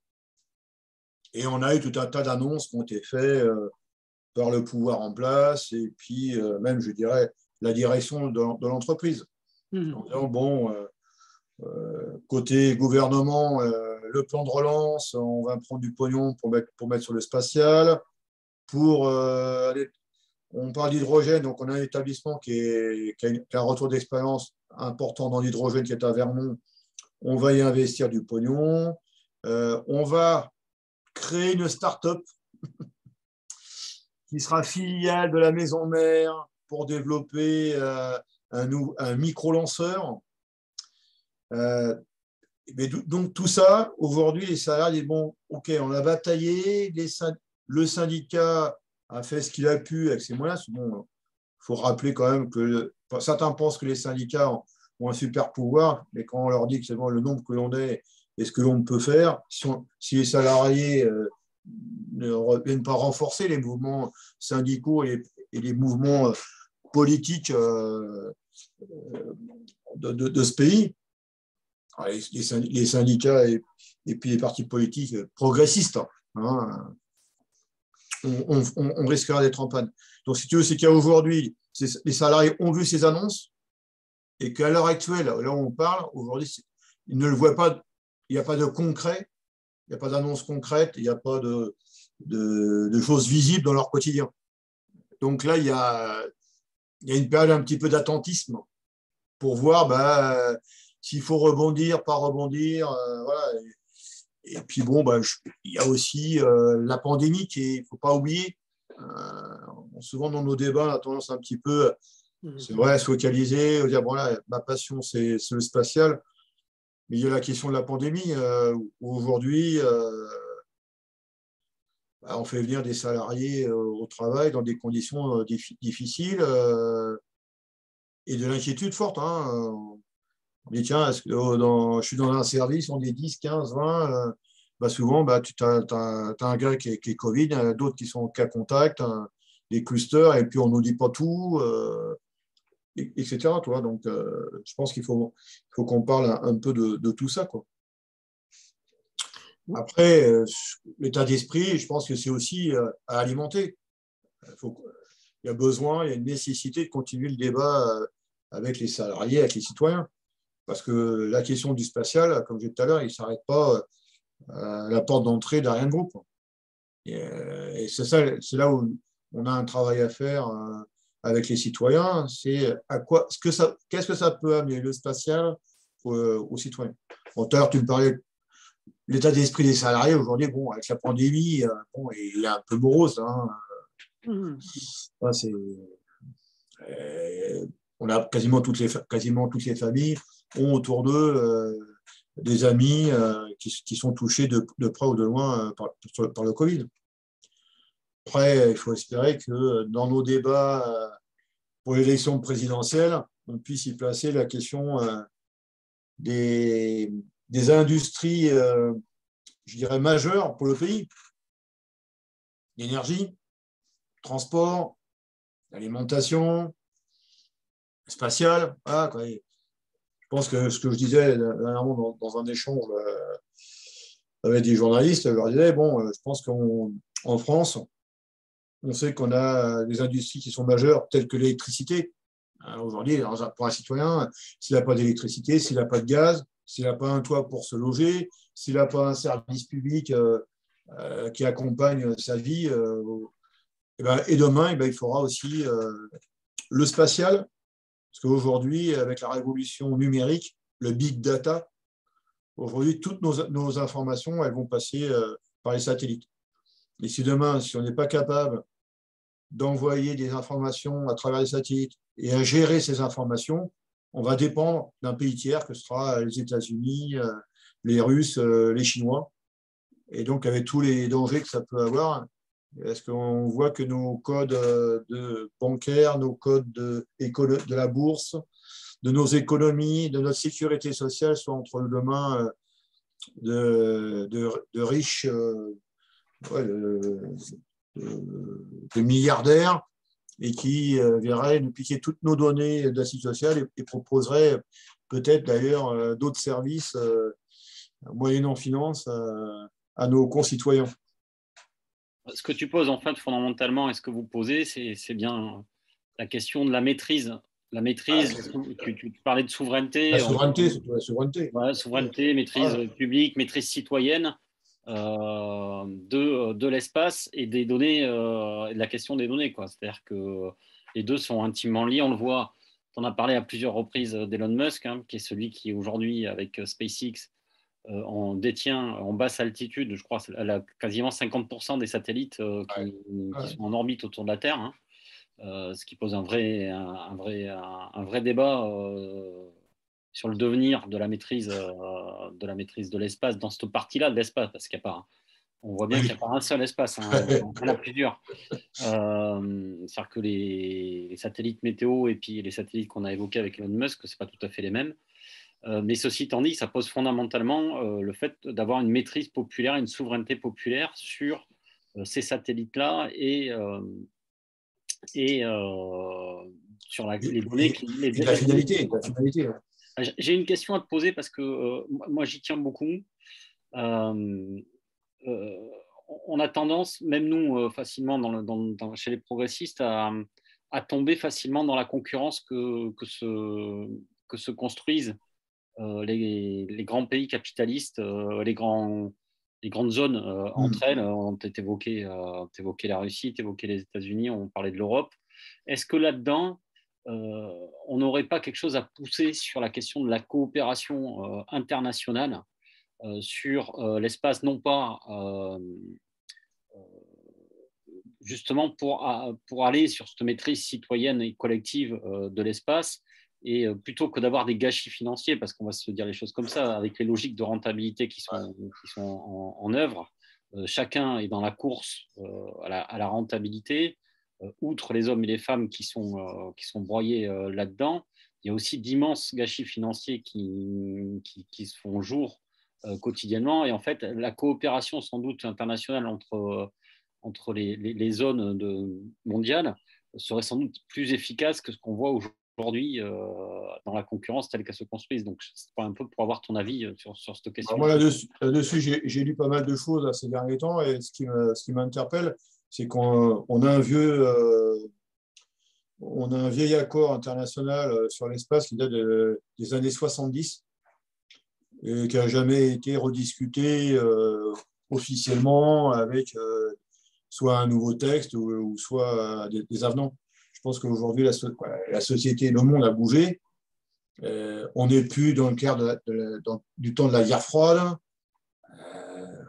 C: Et on a eu tout un tas d'annonces qui ont été faites par le pouvoir en place et puis même, je dirais, la direction de l'entreprise. En disant, bon, côté gouvernement, le plan de relance, on va prendre du pognon pour mettre sur le spatial. On parle d'hydrogène, donc on a un établissement qui a un retour d'expérience important dans l'hydrogène qui est à Vermont. On va y investir du pognon. On va créer une start-up qui sera filiale de la maison mère pour développer un micro-lanceur. Donc tout ça, aujourd'hui, les salariés disent, bon, ok, on a bataillé, le syndicat a fait ce qu'il a pu avec ses moyens. Bon, il faut rappeler quand même que certains pensent que les syndicats ont un super pouvoir, mais quand on leur dit que c'est bon, le nombre que l'on est et ce que l'on peut faire, si les salariés ne viennent pas renforcer les mouvements syndicaux et les mouvements politiques de ce pays, les syndicats et puis les partis politiques progressistes, hein, on risquera d'être en panne. Donc, si tu veux, c'est qu'aujourd'hui, les salariés ont vu ces annonces et qu'à l'heure actuelle, là où on parle, aujourd'hui, ils ne le voient pas, il n'y a pas de concret, il n'y a pas d'annonce concrète, il n'y a pas de choses visibles dans leur quotidien. Donc là, il y a une période un petit peu d'attentisme pour voir s'il faut rebondir, pas rebondir. Voilà. Et puis bon, il y a aussi la pandémie il ne faut pas oublier. Souvent dans nos débats, on a tendance un petit peu, c'est vrai, à se focaliser, dire bon là, ma passion c'est le spatial, mais il y a la question de la pandémie où aujourd'hui on fait venir des salariés au travail dans des conditions difficiles et de l'inquiétude forte. On dit, tiens, je suis dans un service, on dit 10, 15, 20. Souvent, tu as un gars qui est Covid, d'autres qui sont en cas contact, des clusters, et puis on ne nous dit pas tout, etc. Toi. Donc, je pense qu'il faut qu'on parle un peu de tout ça, quoi. Après, l'état d'esprit, je pense que c'est aussi à alimenter. Il y a besoin, il y a une nécessité de continuer le débat avec les salariés, avec les citoyens. Parce que la question du spatial, comme je disais tout à l'heure, il ne s'arrête pas à la porte d'entrée d'Ariane Group. Et c'est là où on a un travail à faire avec les citoyens. C'est qu'est-ce que ça peut amener le spatial aux citoyens. Bon, tout à l'heure, tu me parlais de l'état d'esprit des salariés. Aujourd'hui, avec la pandémie, il est un peu morose. Hein. On a quasiment toutes les familles ont autour d'eux des amis qui sont touchés de près ou de loin par le Covid. Après, il faut espérer que dans nos débats pour l'élection présidentielle, on puisse y placer la question des industries, je dirais, majeures pour le pays. L'énergie, transport, l'alimentation, spatiale. Voilà, quoi. Je pense que ce que je disais dernièrement dans un échange avec des journalistes, je leur disais, je pense qu'en France, on sait qu'on a des industries qui sont majeures, telles que l'électricité. Aujourd'hui, pour un citoyen, s'il n'a pas d'électricité, s'il n'a pas de gaz, s'il n'a pas un toit pour se loger, s'il n'a pas un service public qui accompagne sa vie, et demain, il faudra aussi le spatial, parce qu'aujourd'hui, avec la révolution numérique, le big data, aujourd'hui, toutes nos informations, elles vont passer par les satellites. Et si demain, si on n'est pas capable d'envoyer des informations à travers les satellites et à gérer ces informations, on va dépendre d'un pays tiers que ce sera les États-Unis, les Russes, les Chinois. Et donc, avec tous les dangers que ça peut avoir, est-ce qu'on voit que nos codes bancaires, nos codes de la bourse, de nos économies, de notre sécurité sociale sont entre les mains de riches, de milliardaires, et qui viendraient nous piquer toutes nos données de la sécurité sociale et proposeraient peut-être d'ailleurs d'autres services moyennant finance à nos concitoyens.
B: Ce que tu poses en fait fondamentalement, et ce que vous posez, c'est bien la question de la maîtrise. La maîtrise, tu parlais de souveraineté.
C: La souveraineté, surtout la souveraineté.
B: Ouais, souveraineté, maîtrise publique, maîtrise citoyenne de l'espace et des données, et de la question des données, quoi. C'est-à-dire que les deux sont intimement liés. On le voit, on a parlé à plusieurs reprises d'Elon Musk, qui est celui qui aujourd'hui, avec SpaceX, on détient en basse altitude, je crois, elle a quasiment 50% des satellites qui sont en orbite autour de la Terre, ce qui pose un vrai débat sur le devenir de la maîtrise de l'espace dans cette partie-là de l'espace, parce qu'il n'y a pas, on voit bien qu'il n'y a pas un seul espace, il y en a plusieurs. C'est-à-dire que les satellites météo et puis les satellites qu'on a évoqués avec Elon Musk, ce n'est pas tout à fait les mêmes. Mais ceci étant dit, ça pose fondamentalement le fait d'avoir une maîtrise populaire, une souveraineté populaire sur ces satellites-là et sur les données.
C: La finalité.
B: J'ai une question à te poser parce que moi, j'y tiens beaucoup. On a tendance, même nous, facilement chez les progressistes, à tomber facilement dans la concurrence que se construisent les grands pays capitalistes, les grandes zones entre elles. On t'a évoqué la Russie, t'as évoqué les États-Unis, on parlait de l'Europe. Est-ce que là-dedans, on n'aurait pas quelque chose à pousser sur la question de la coopération internationale sur l'espace, non pas justement pour aller sur cette maîtrise citoyenne et collective de l'espace, et plutôt que d'avoir des gâchis financiers, parce qu'on va se dire les choses comme ça, avec les logiques de rentabilité qui sont en œuvre, chacun est dans la course à la rentabilité, outre les hommes et les femmes qui sont broyés là-dedans. il y a aussi d'immenses gâchis financiers qui se font jour quotidiennement. Et en fait, la coopération sans doute internationale entre les zones mondiales serait sans doute plus efficace que ce qu'on voit aujourd'hui dans la concurrence telle qu'elle se construise. Donc, c'est un peu pour avoir ton avis sur cette question.
C: Moi, là-dessus, j'ai lu pas mal de choses là, ces derniers temps, et ce qui m'interpelle, c'est qu'on a un vieil accord international sur l'espace qui date des années 70 et qui n'a jamais été rediscuté officiellement avec soit un nouveau texte ou soit des avenants. Je pense qu'aujourd'hui, la société, le monde a bougé. On n'est plus dans le cadre du temps de la guerre froide.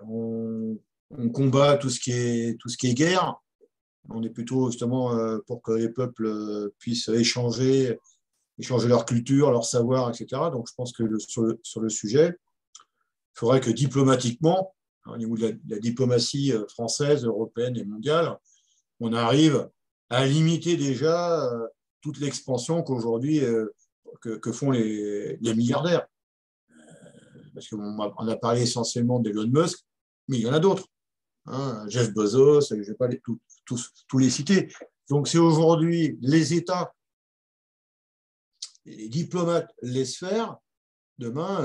C: On combat tout ce qui est guerre. On est plutôt justement pour que les peuples puissent échanger leur culture, leur savoir, etc. Donc je pense que sur le sujet, il faudrait que diplomatiquement, au niveau de la diplomatie française, européenne et mondiale, on arrive à limiter déjà toute l'expansion qu'aujourd'hui que font les milliardaires. Parce qu'on a parlé essentiellement d'Elon Musk, mais il y en a d'autres. Jeff Bezos, je ne vais pas tous les citer. Donc c'est aujourd'hui les États, les diplomates laissent faire. Demain,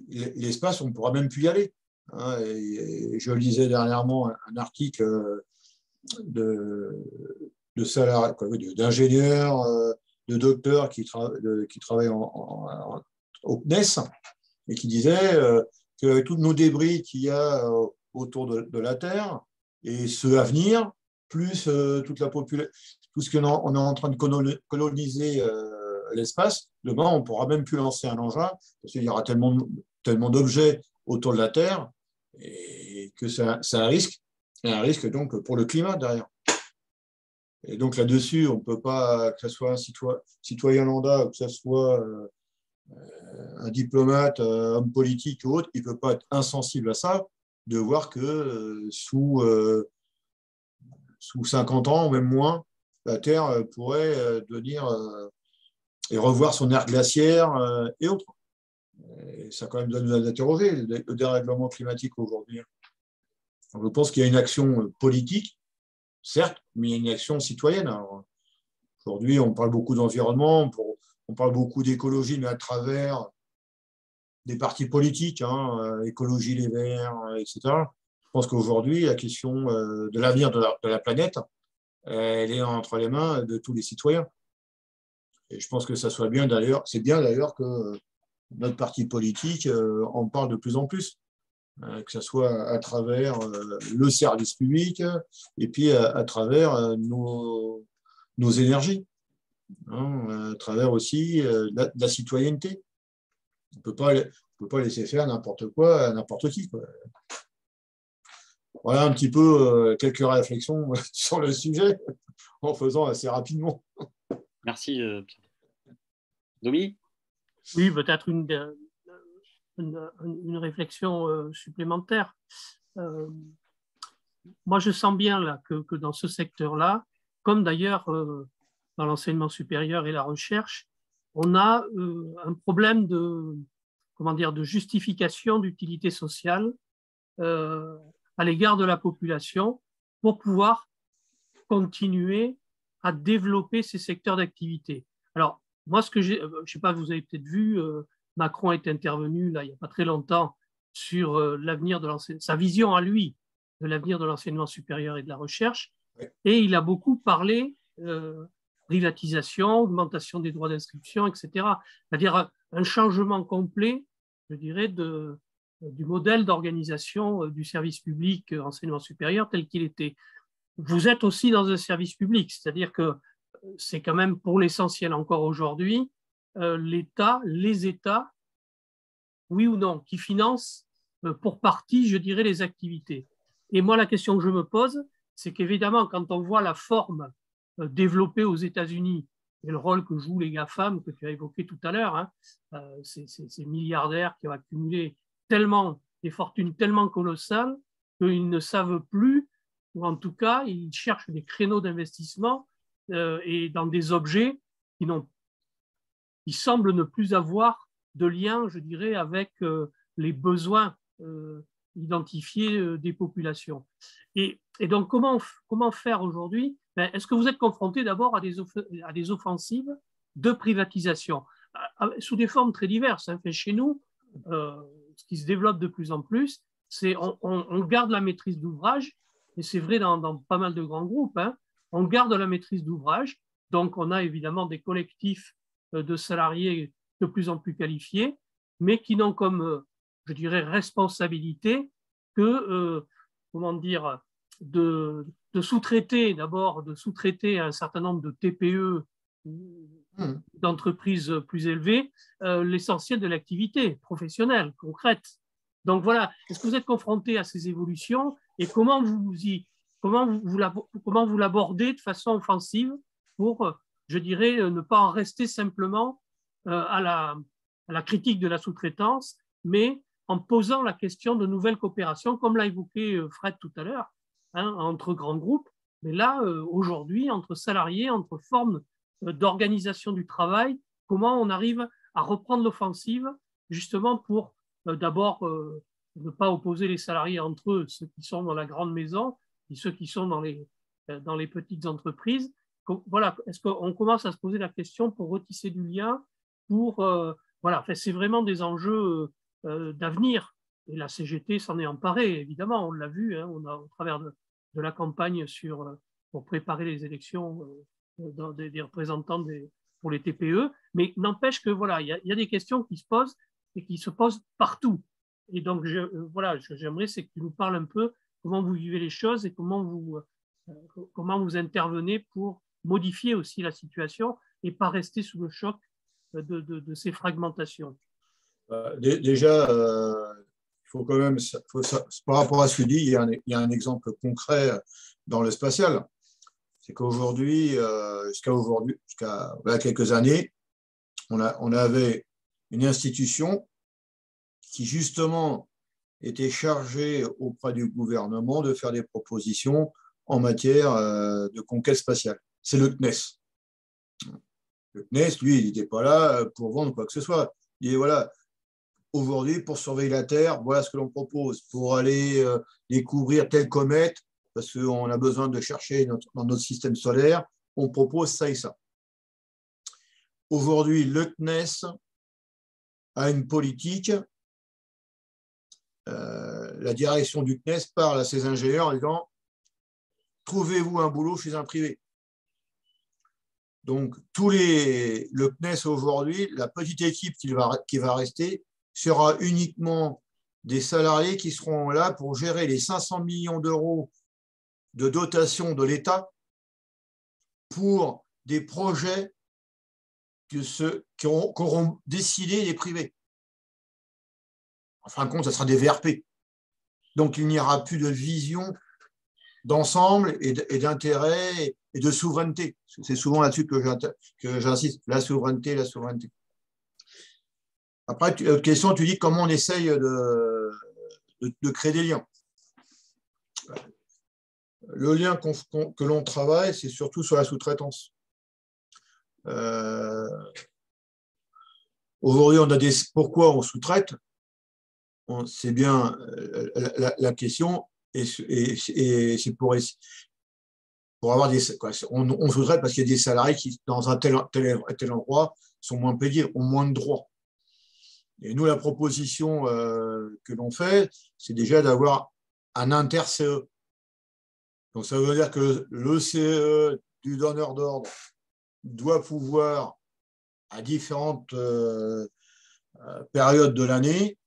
C: l'espace, on ne pourra même plus y aller. Et je lisais dernièrement un article d'ingénieurs, de docteurs qui travaillent au CNES et qui disait que tous nos débris qu'il y a autour de la Terre et ceux à venir, plus toute la population, tout ce qu'on est en train de coloniser l'espace, demain on ne pourra même plus lancer un engin parce qu'il y aura tellement d'objets autour de la Terre et que c'est un risque, et un risque donc pour le climat derrière. Et donc là-dessus, on ne peut pas, que ce soit un citoyen lambda ou que ce soit un diplomate, homme politique ou autre, il ne peut pas être insensible à ça, de voir que sous 50 ans ou même moins, la Terre pourrait devenir et revoir son ère glaciaire et autres. Et ça quand même doit nous interroger, le dérèglement climatique aujourd'hui. Je pense qu'il y a une action politique, certes, mais il y a une action citoyenne. Aujourd'hui, on parle beaucoup d'environnement, on parle beaucoup d'écologie, mais à travers des partis politiques, écologie, les Verts, etc. Je pense qu'aujourd'hui, la question de l'avenir de la planète, elle est entre les mains de tous les citoyens. Et je pense que ça soit bien d'ailleurs, c'est bien d'ailleurs que notre parti politique en parle de plus en plus, que ce soit à travers le service public et puis à travers nos énergies, à travers aussi la citoyenneté. On ne peut pas laisser faire n'importe quoi à n'importe qui, quoi. Voilà un petit peu quelques réflexions sur le sujet en faisant assez rapidement.
B: Merci. Domi ?
A: Oui, peut-être une réflexion supplémentaire. Moi, je sens bien là, que dans ce secteur-là, comme d'ailleurs dans l'enseignement supérieur et la recherche, on a un problème de justification d'utilité sociale à l'égard de la population pour pouvoir continuer à développer ces secteurs d'activité. Alors, moi, je ne sais pas, vous avez peut-être vu, Macron est intervenu là, il n'y a pas très longtemps sur l'avenir de sa vision à lui de l'avenir de l'enseignement supérieur et de la recherche, et il a beaucoup parlé privatisation, augmentation des droits d'inscription, etc. C'est-à-dire un changement complet, je dirais, du modèle d'organisation du service public enseignement supérieur tel qu'il était. Vous êtes aussi dans un service public, c'est-à-dire que c'est quand même pour l'essentiel encore aujourd'hui les États, oui ou non, qui financent pour partie, je dirais, les activités. Et moi, la question que je me pose, c'est qu'évidemment, quand on voit la forme développée aux États-Unis et le rôle que jouent les GAFAM, que tu as évoqué tout à l'heure, ces milliardaires qui ont accumulé des fortunes tellement colossales qu'ils ne savent plus, ou en tout cas, ils cherchent des créneaux d'investissement et dans des objets qui n'ont qui semble ne plus avoir de lien, je dirais, avec les besoins identifiés des populations. Et donc, comment faire aujourd'hui? Est-ce que vous êtes confronté d'abord à des offensives de privatisation sous des formes très diverses? Chez nous, ce qui se développe de plus en plus, c'est on garde la maîtrise d'ouvrage, et c'est vrai dans pas mal de grands groupes, hein, on garde la maîtrise d'ouvrage, donc on a évidemment des collectifs de salariés de plus en plus qualifiés, mais qui n'ont comme, je dirais, responsabilité que, comment dire, de sous-traiter d'abord, de sous-traiter un certain nombre de TPE, d'entreprises plus élevées, l'essentiel de l'activité professionnelle, concrète. Donc voilà, est-ce que vous êtes confronté à ces évolutions et comment vous l'abordez de façon offensive pour, je dirais, ne pas en rester simplement à la critique de la sous-traitance, mais en posant la question de nouvelles coopérations, comme l'a évoqué Fred tout à l'heure, hein, entre grands groupes, mais là, aujourd'hui, entre salariés, entre formes d'organisation du travail, comment on arrive à reprendre l'offensive, justement pour d'abord ne pas opposer les salariés entre eux, ceux qui sont dans la grande maison et ceux qui sont dans les petites entreprises. Voilà, est-ce qu'on commence à se poser la question pour retisser du lien, pour voilà, c'est vraiment des enjeux d'avenir. Et la CGT s'en est emparée, évidemment, on l'a vu, hein, on a, au travers de la campagne pour préparer les élections des représentants pour les TPE, mais n'empêche que voilà, il y a des questions qui se posent et qui se posent partout. Et donc, voilà, j'aimerais c'est que tu nous parles un peu comment vous vivez les choses et comment vous intervenez pour modifier aussi la situation et pas rester sous le choc de ces fragmentations.
C: Déjà, il faut quand même, par rapport à ce que dit, il y a un exemple concret dans le spatial. C'est qu'aujourd'hui, jusqu'à quelques années, on avait une institution qui justement était chargée auprès du gouvernement de faire des propositions en matière de conquête spatiale. C'est le CNES. Le CNES, lui, il n'était pas là pour vendre quoi que ce soit. Il dit voilà, aujourd'hui, pour surveiller la Terre, voilà ce que l'on propose. Pour aller découvrir telle comète, parce qu'on a besoin de chercher dans notre système solaire, on propose ça et ça. Aujourd'hui, le CNES a une politique. La direction du CNES parle à ses ingénieurs en disant « Trouvez-vous un boulot chez un privé ». Donc, le CNES aujourd'hui, la petite équipe qui va rester, sera uniquement des salariés qui seront là pour gérer les 500 millions d'euros de dotation de l'État pour des projets qu'auront décidé les privés. En fin de compte, ce sera des VRP. Donc, il n'y aura plus de vision d'ensemble et d'intérêt et de souveraineté. C'est souvent là-dessus que j'insiste, la souveraineté, la souveraineté. Après, autre question, tu dis comment on essaye de créer des liens. Le lien que l'on travaille, c'est surtout sur la sous-traitance. Aujourd'hui, pourquoi on sous-traite? C'est bien la question, et c'est pour avoir des. On sous-traite parce qu'il y a des salariés qui, dans un tel endroit, sont moins payés, ont moins de droits. Et nous, la proposition que l'on fait, c'est déjà d'avoir un inter-CE. Donc, ça veut dire que le CE du donneur d'ordre doit pouvoir, à différentes périodes de l'année,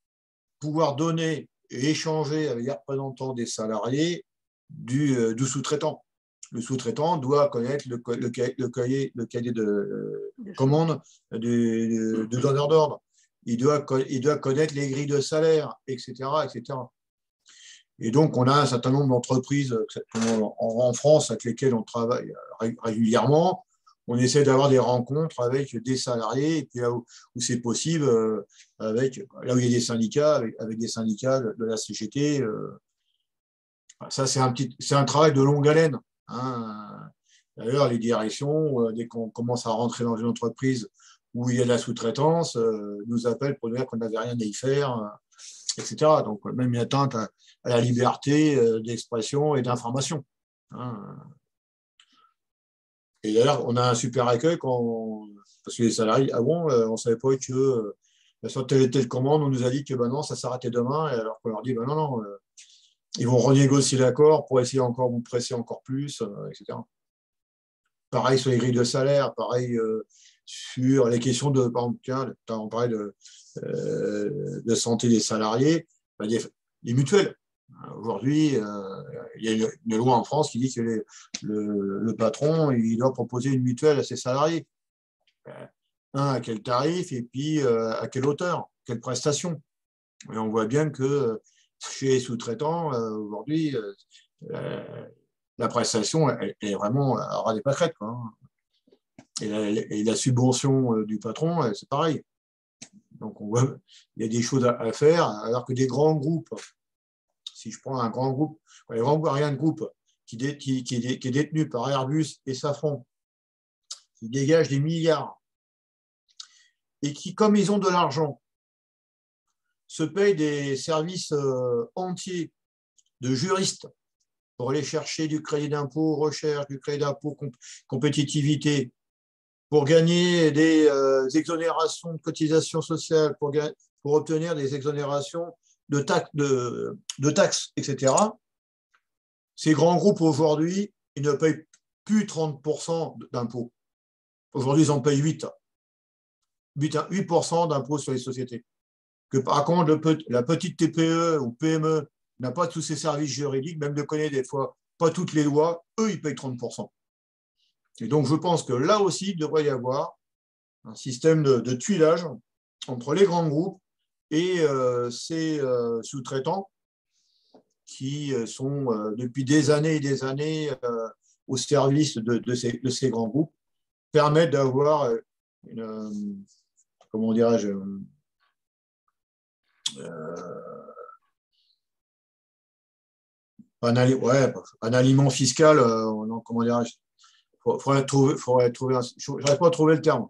C: pouvoir donner et échanger avec les représentants des salariés du sous-traitant. Le sous-traitant doit connaître le cahier de commande du donneur d'ordre. Il doit connaître les grilles de salaire, etc., etc. Et donc, on a un certain nombre d'entreprises en France avec lesquelles on travaille régulièrement. On essaie d'avoir des rencontres avec des salariés, et puis là où c'est possible, là où il y a des syndicats, avec des syndicats de la CGT. Ça, c'est un travail de longue haleine. Hein. D'ailleurs, les directions, dès qu'on commence à rentrer dans une entreprise où il y a de la sous-traitance, nous appellent pour dire qu'on n'avait rien à y faire, etc. Donc, même une atteinte à la liberté d'expression et d'information. Hein. Et d'ailleurs, on a un super accueil parce que les salariés, avant, on ne savait pas que sur telle et telle commande, on nous a dit que ben non, ça s'arrêtait demain, et alors qu'on leur dit ben non, non, ils vont renégocier l'accord pour essayer encore vous presser encore plus, etc. Pareil sur les grilles de salaire, pareil sur les questions de, par exemple, tiens, on parlait de santé des salariés, ben les mutuelles. Aujourd'hui, il y a une loi en France qui dit que le patron il doit proposer une mutuelle à ses salariés. À quel tarif et puis à quelle hauteur, quelle prestation. Et on voit bien que chez les sous-traitants, aujourd'hui, la prestation elle est vraiment à ras des pâquerettes, quoi. Et la subvention du patron, c'est pareil. Donc on voit il y a des choses à faire, alors que des grands groupes, si je prends un grand groupe, rien de groupe qui est détenu par Airbus et Safran, qui dégage des milliards, et qui, comme ils ont de l'argent, se payent des services entiers de juristes pour aller chercher du crédit d'impôt, recherche, du crédit d'impôt, compétitivité, pour gagner des exonérations de cotisations sociales, pour obtenir des exonérations de taxes, etc. Ces grands groupes, aujourd'hui, ils ne payent plus 30% d'impôts. Aujourd'hui, ils en payent 8% d'impôts sur les sociétés. Que par contre, la petite TPE ou PME n'a pas tous ces services juridiques, même ne connaît des fois pas toutes les lois, eux, ils payent 30%. Et donc, je pense que là aussi, il devrait y avoir un système de tuilage entre les grands groupes et ces sous-traitants qui sont depuis des années et des années au service de ces grands groupes, permettent d'avoir une, comment dirais-je, un aliment fiscal, comment dirais-je, faudrait trouver j'arrive pas à trouver le terme,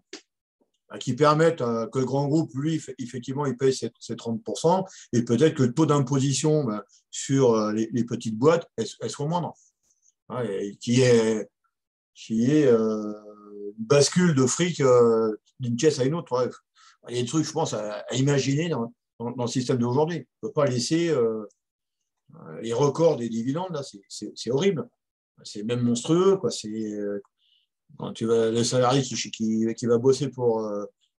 C: qui permettent que le grand groupe, lui, effectivement, il paye ses 30%, et peut-être que le taux d'imposition sur les petites boîtes, elles soit moindre. Et qui est une bascule de fric d'une caisse à une autre. Ouais. Il y a des trucs, je pense, à imaginer dans le système d'aujourd'hui. On ne peut pas laisser les records des dividendes, là, c'est horrible. C'est même monstrueux, quoi. Quand le salarié qui va bosser pour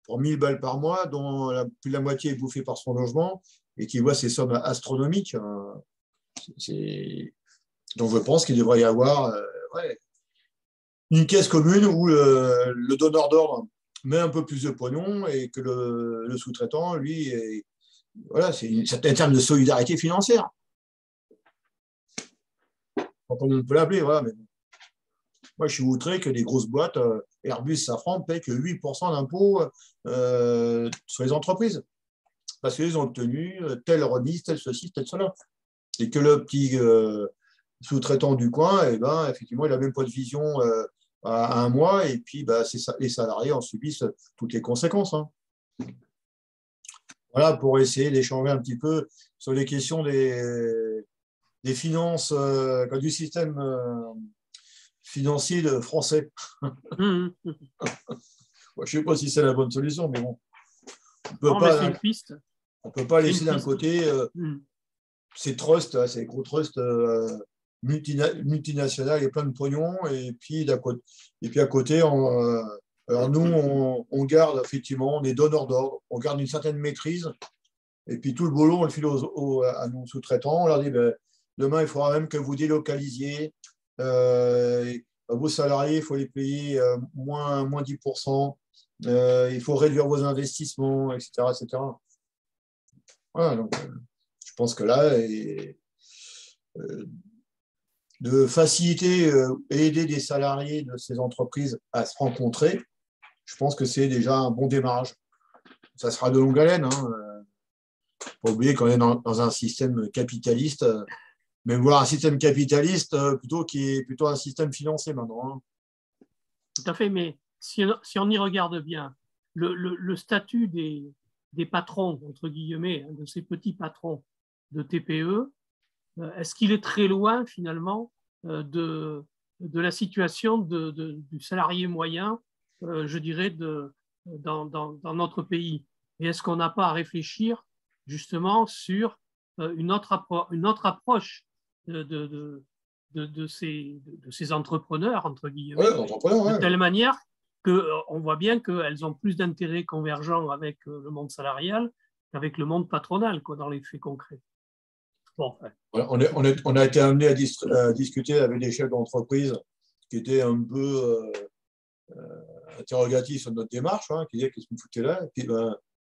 C: 1000 balles par mois, dont plus de la moitié est bouffée par son logement, et qui voit ces sommes astronomiques. Donc je pense qu'il devrait y avoir une caisse commune où le donneur d'ordre met un peu plus de pognon et que le sous-traitant, lui, c'est un certain terme de solidarité financière. Comme on peut l'appeler, voilà. Mais moi, je suis outré que les grosses boîtes, Airbus, Safran, ne payent que 8% d'impôts sur les entreprises. Parce qu'ils ont obtenu telle remise, telle ceci, telle cela. Et que le petit sous-traitant du coin, effectivement, il n'a même pas de vision à un mois, et puis les salariés en subissent toutes les conséquences. Hein. Voilà, pour essayer d'échanger un petit peu sur les questions des finances, du système financier français. Je ne sais pas si c'est la bonne solution, mais bon. On ne peut pas laisser d'un côté ces trusts, ces gros trusts multinationales et plein de pognon, et puis à côté, alors nous, on garde effectivement, on est donneurs d'ordre, on garde une certaine maîtrise, et puis tout le boulot, on le file à nos sous-traitants, on leur dit, demain, il faudra même que vous délocalisiez, vos salariés, il faut les payer moins 10%, il faut réduire vos investissements, etc. etc. Voilà, donc je pense que là, de faciliter et aider des salariés de ces entreprises à se rencontrer, je pense que c'est déjà un bon démarrage. Ça sera de longue haleine. Hein. Pas oublier qu'on est dans un système capitaliste, mais voir un système capitaliste qui est plutôt un système financier maintenant. Hein.
A: Tout à fait, mais si on y regarde bien, le statut des patrons, entre guillemets, de ces petits patrons de TPE, est-ce qu'il est très loin finalement de la situation du salarié moyen, je dirais, dans notre pays? Et est-ce qu'on n'a pas à réfléchir justement sur une autre approche de ces entrepreneurs, entre guillemets, de telle manière qu'on voit bien qu'elles ont plus d'intérêts convergents avec le monde salarial qu'avec le monde patronal, quoi, dans les faits concrets. Bon.
C: On a été amené à discuter avec des chefs d'entreprise qui étaient un peu interrogatifs sur notre démarche, hein, qui disaient qu'est-ce qu'on foutait là. Et puis,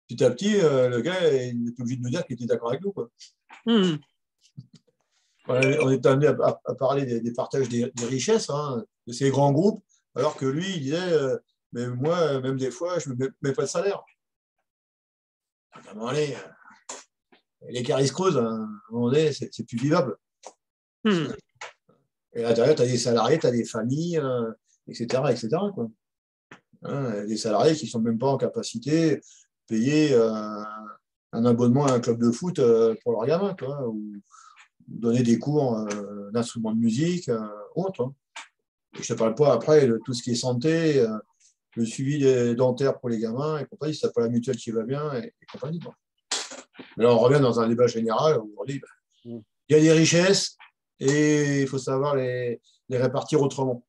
C: petit à petit, le gars, il est obligé de nous dire qu'il était d'accord avec nous, quoi. On est amené à parler des partages des richesses, hein, de ces grands groupes, alors que lui, il disait mais moi, même des fois, je ne me mets pas de salaire. Allez, l'écart il se creuse, à un moment donné, c'est plus vivable. Et là derrière, tu as des salariés, tu as des familles, etc. Quoi. Hein, des salariés qui ne sont même pas en capacité de payer un abonnement à un club de foot pour leurs gamins, quoi, ou donner des cours d'instruments de musique, autre. Hein. Je ne te parle pas après de tout ce qui est santé, le suivi dentaire pour les gamins et compagnie, si tu n'as pas la mutuelle qui va bien et compagnie. Bon. Mais là, on revient dans un débat général où on dit il y a des richesses et il faut savoir les répartir autrement.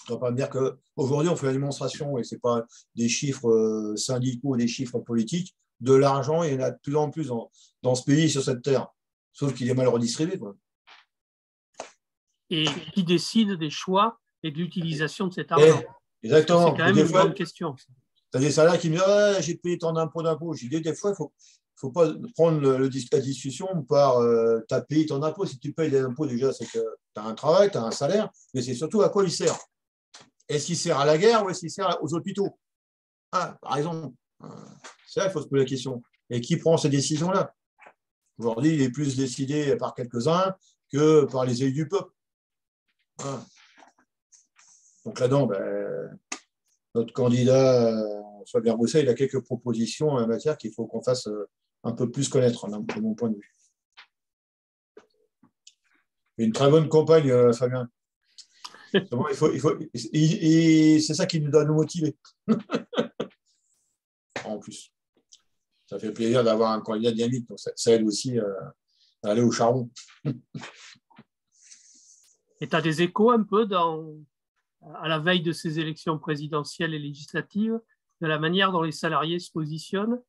C: On ne va pas me dire qu'aujourd'hui, on fait la démonstration, et ce n'est pas des chiffres syndicaux ou des chiffres politiques, de l'argent, il y en a de plus en plus dans ce pays, sur cette terre. Sauf qu'il est mal redistribué, quoi.
A: Et qui décide des choix et de l'utilisation de cet argent?
C: Exactement.
A: C'est quand même une grande question.
C: Tu as des salariés qui me disent j'ai payé tant d'impôts. J'ai dit des fois, il ne faut pas prendre la discussion par tu as payé ton impôt. Si tu payes des impôts, déjà, c'est que tu as un travail, tu as un salaire, mais c'est surtout à quoi il sert. Est-ce qu'il sert à la guerre ou est-ce qu'il sert aux hôpitaux? Par exemple. C'est là qu'il faut se poser la question. Et qui prend ces décisions-là? Aujourd'hui, il est plus décidé par quelques-uns que par les élus du peuple. Donc là-dedans, notre candidat, Fabien Roussel, il a quelques propositions en la matière qu'il faut qu'on fasse un peu plus connaître, de mon point de vue. Une très bonne campagne, Fabien. C'est ça qui nous doit nous motiver. En plus, ça fait plaisir d'avoir un candidat dynamique, donc ça aide aussi à aller au charbon.
A: Et tu as des échos un peu à la veille de ces élections présidentielles et législatives, de la manière dont les salariés se positionnent,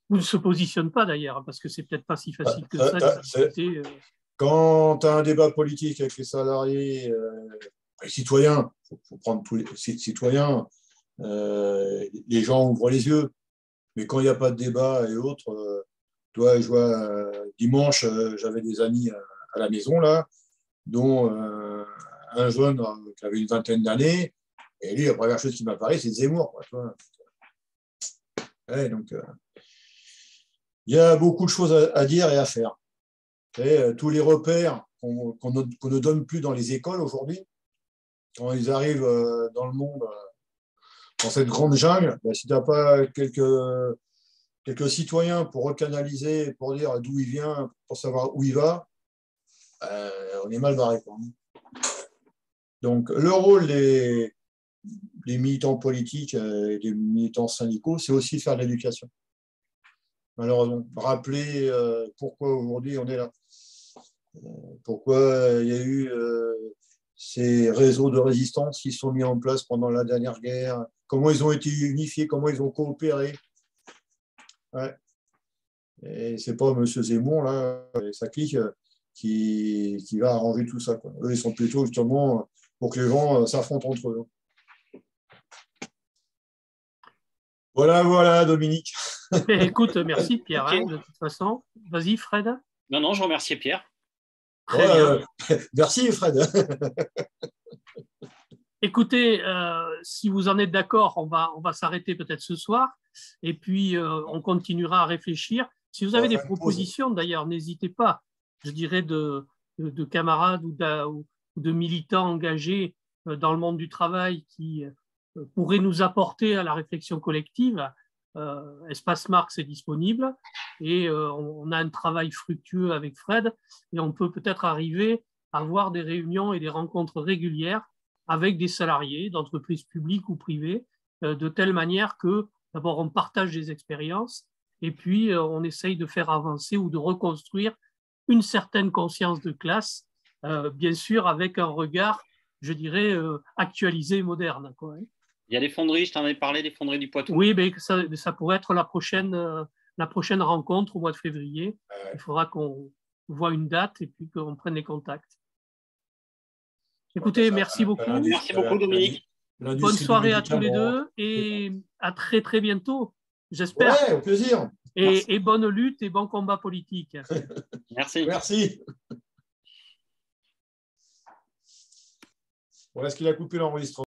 A: ou ne se positionnent pas d'ailleurs, parce que c'est peut-être pas si facile que ça de discuter.
C: Quand tu as un débat politique avec les salariés, les citoyens, il faut prendre tous les citoyens, les gens ouvrent les yeux, mais quand il n'y a pas de débat et autres, toi, je vois, dimanche, j'avais des amis à la maison, là, dont un jeune qui avait une vingtaine d'années, et lui, la première chose qui m'apparaît, c'est Zemmour. Quoi, tu vois. Ouais, donc, il y a beaucoup de choses à dire et à faire. Et, tous les repères qu'on ne donne plus dans les écoles aujourd'hui, quand ils arrivent dans le monde, dans cette grande jungle, si tu n'as pas quelques citoyens pour recanaliser, pour dire d'où il vient, pour savoir où il va, on est mal barré. Donc, le rôle des militants politiques et des militants syndicaux, c'est aussi faire de l'éducation. Malheureusement, rappeler pourquoi aujourd'hui on est là. Pourquoi il y a eu ces réseaux de résistance qui sont mis en place pendant la dernière guerre, comment ils ont été unifiés, comment ils ont coopéré. Ouais. Et ce n'est pas M. Zemmour, là, et sa clique, qui va arranger tout ça, quoi. Eux, ils sont plutôt justement pour que les gens s'affrontent entre eux. Voilà, Dominique.
A: Écoute, merci Pierre, hein, de toute façon. Vas-y, Fred.
B: Non, je remercie Pierre.
A: Très bien.
C: Merci, Fred.
A: Écoutez, si vous en êtes d'accord, on va s'arrêter peut-être ce soir et puis on continuera à réfléchir. Si vous avez des propositions, d'ailleurs, n'hésitez pas, je dirais, de camarades ou de militants engagés dans le monde du travail qui pourrait nous apporter à la réflexion collective. Espace Marx est disponible et on a un travail fructueux avec Fred et on peut peut-être arriver à avoir des réunions et des rencontres régulières avec des salariés d'entreprises publiques ou privées de telle manière que d'abord on partage des expériences et puis on essaye de faire avancer ou de reconstruire une certaine conscience de classe, bien sûr avec un regard, je dirais, actualisé et moderne, quoi.
B: Il y a les fonderies, je t'en avais parlé, les fonderies du Poitou.
A: Oui, mais ça pourrait être la prochaine rencontre au mois de février. Il faudra qu'on voit une date et puis qu'on prenne les contacts. Écoutez, merci beaucoup.
B: Merci beaucoup, Dominique.
A: Bonne soirée à tous les deux et à très très bientôt, j'espère.
C: Ouais, au plaisir.
A: Et bonne lutte et bon combat politique.
B: Merci.
C: Merci. Bon, est-ce qu'il a coupé l'enregistrement ?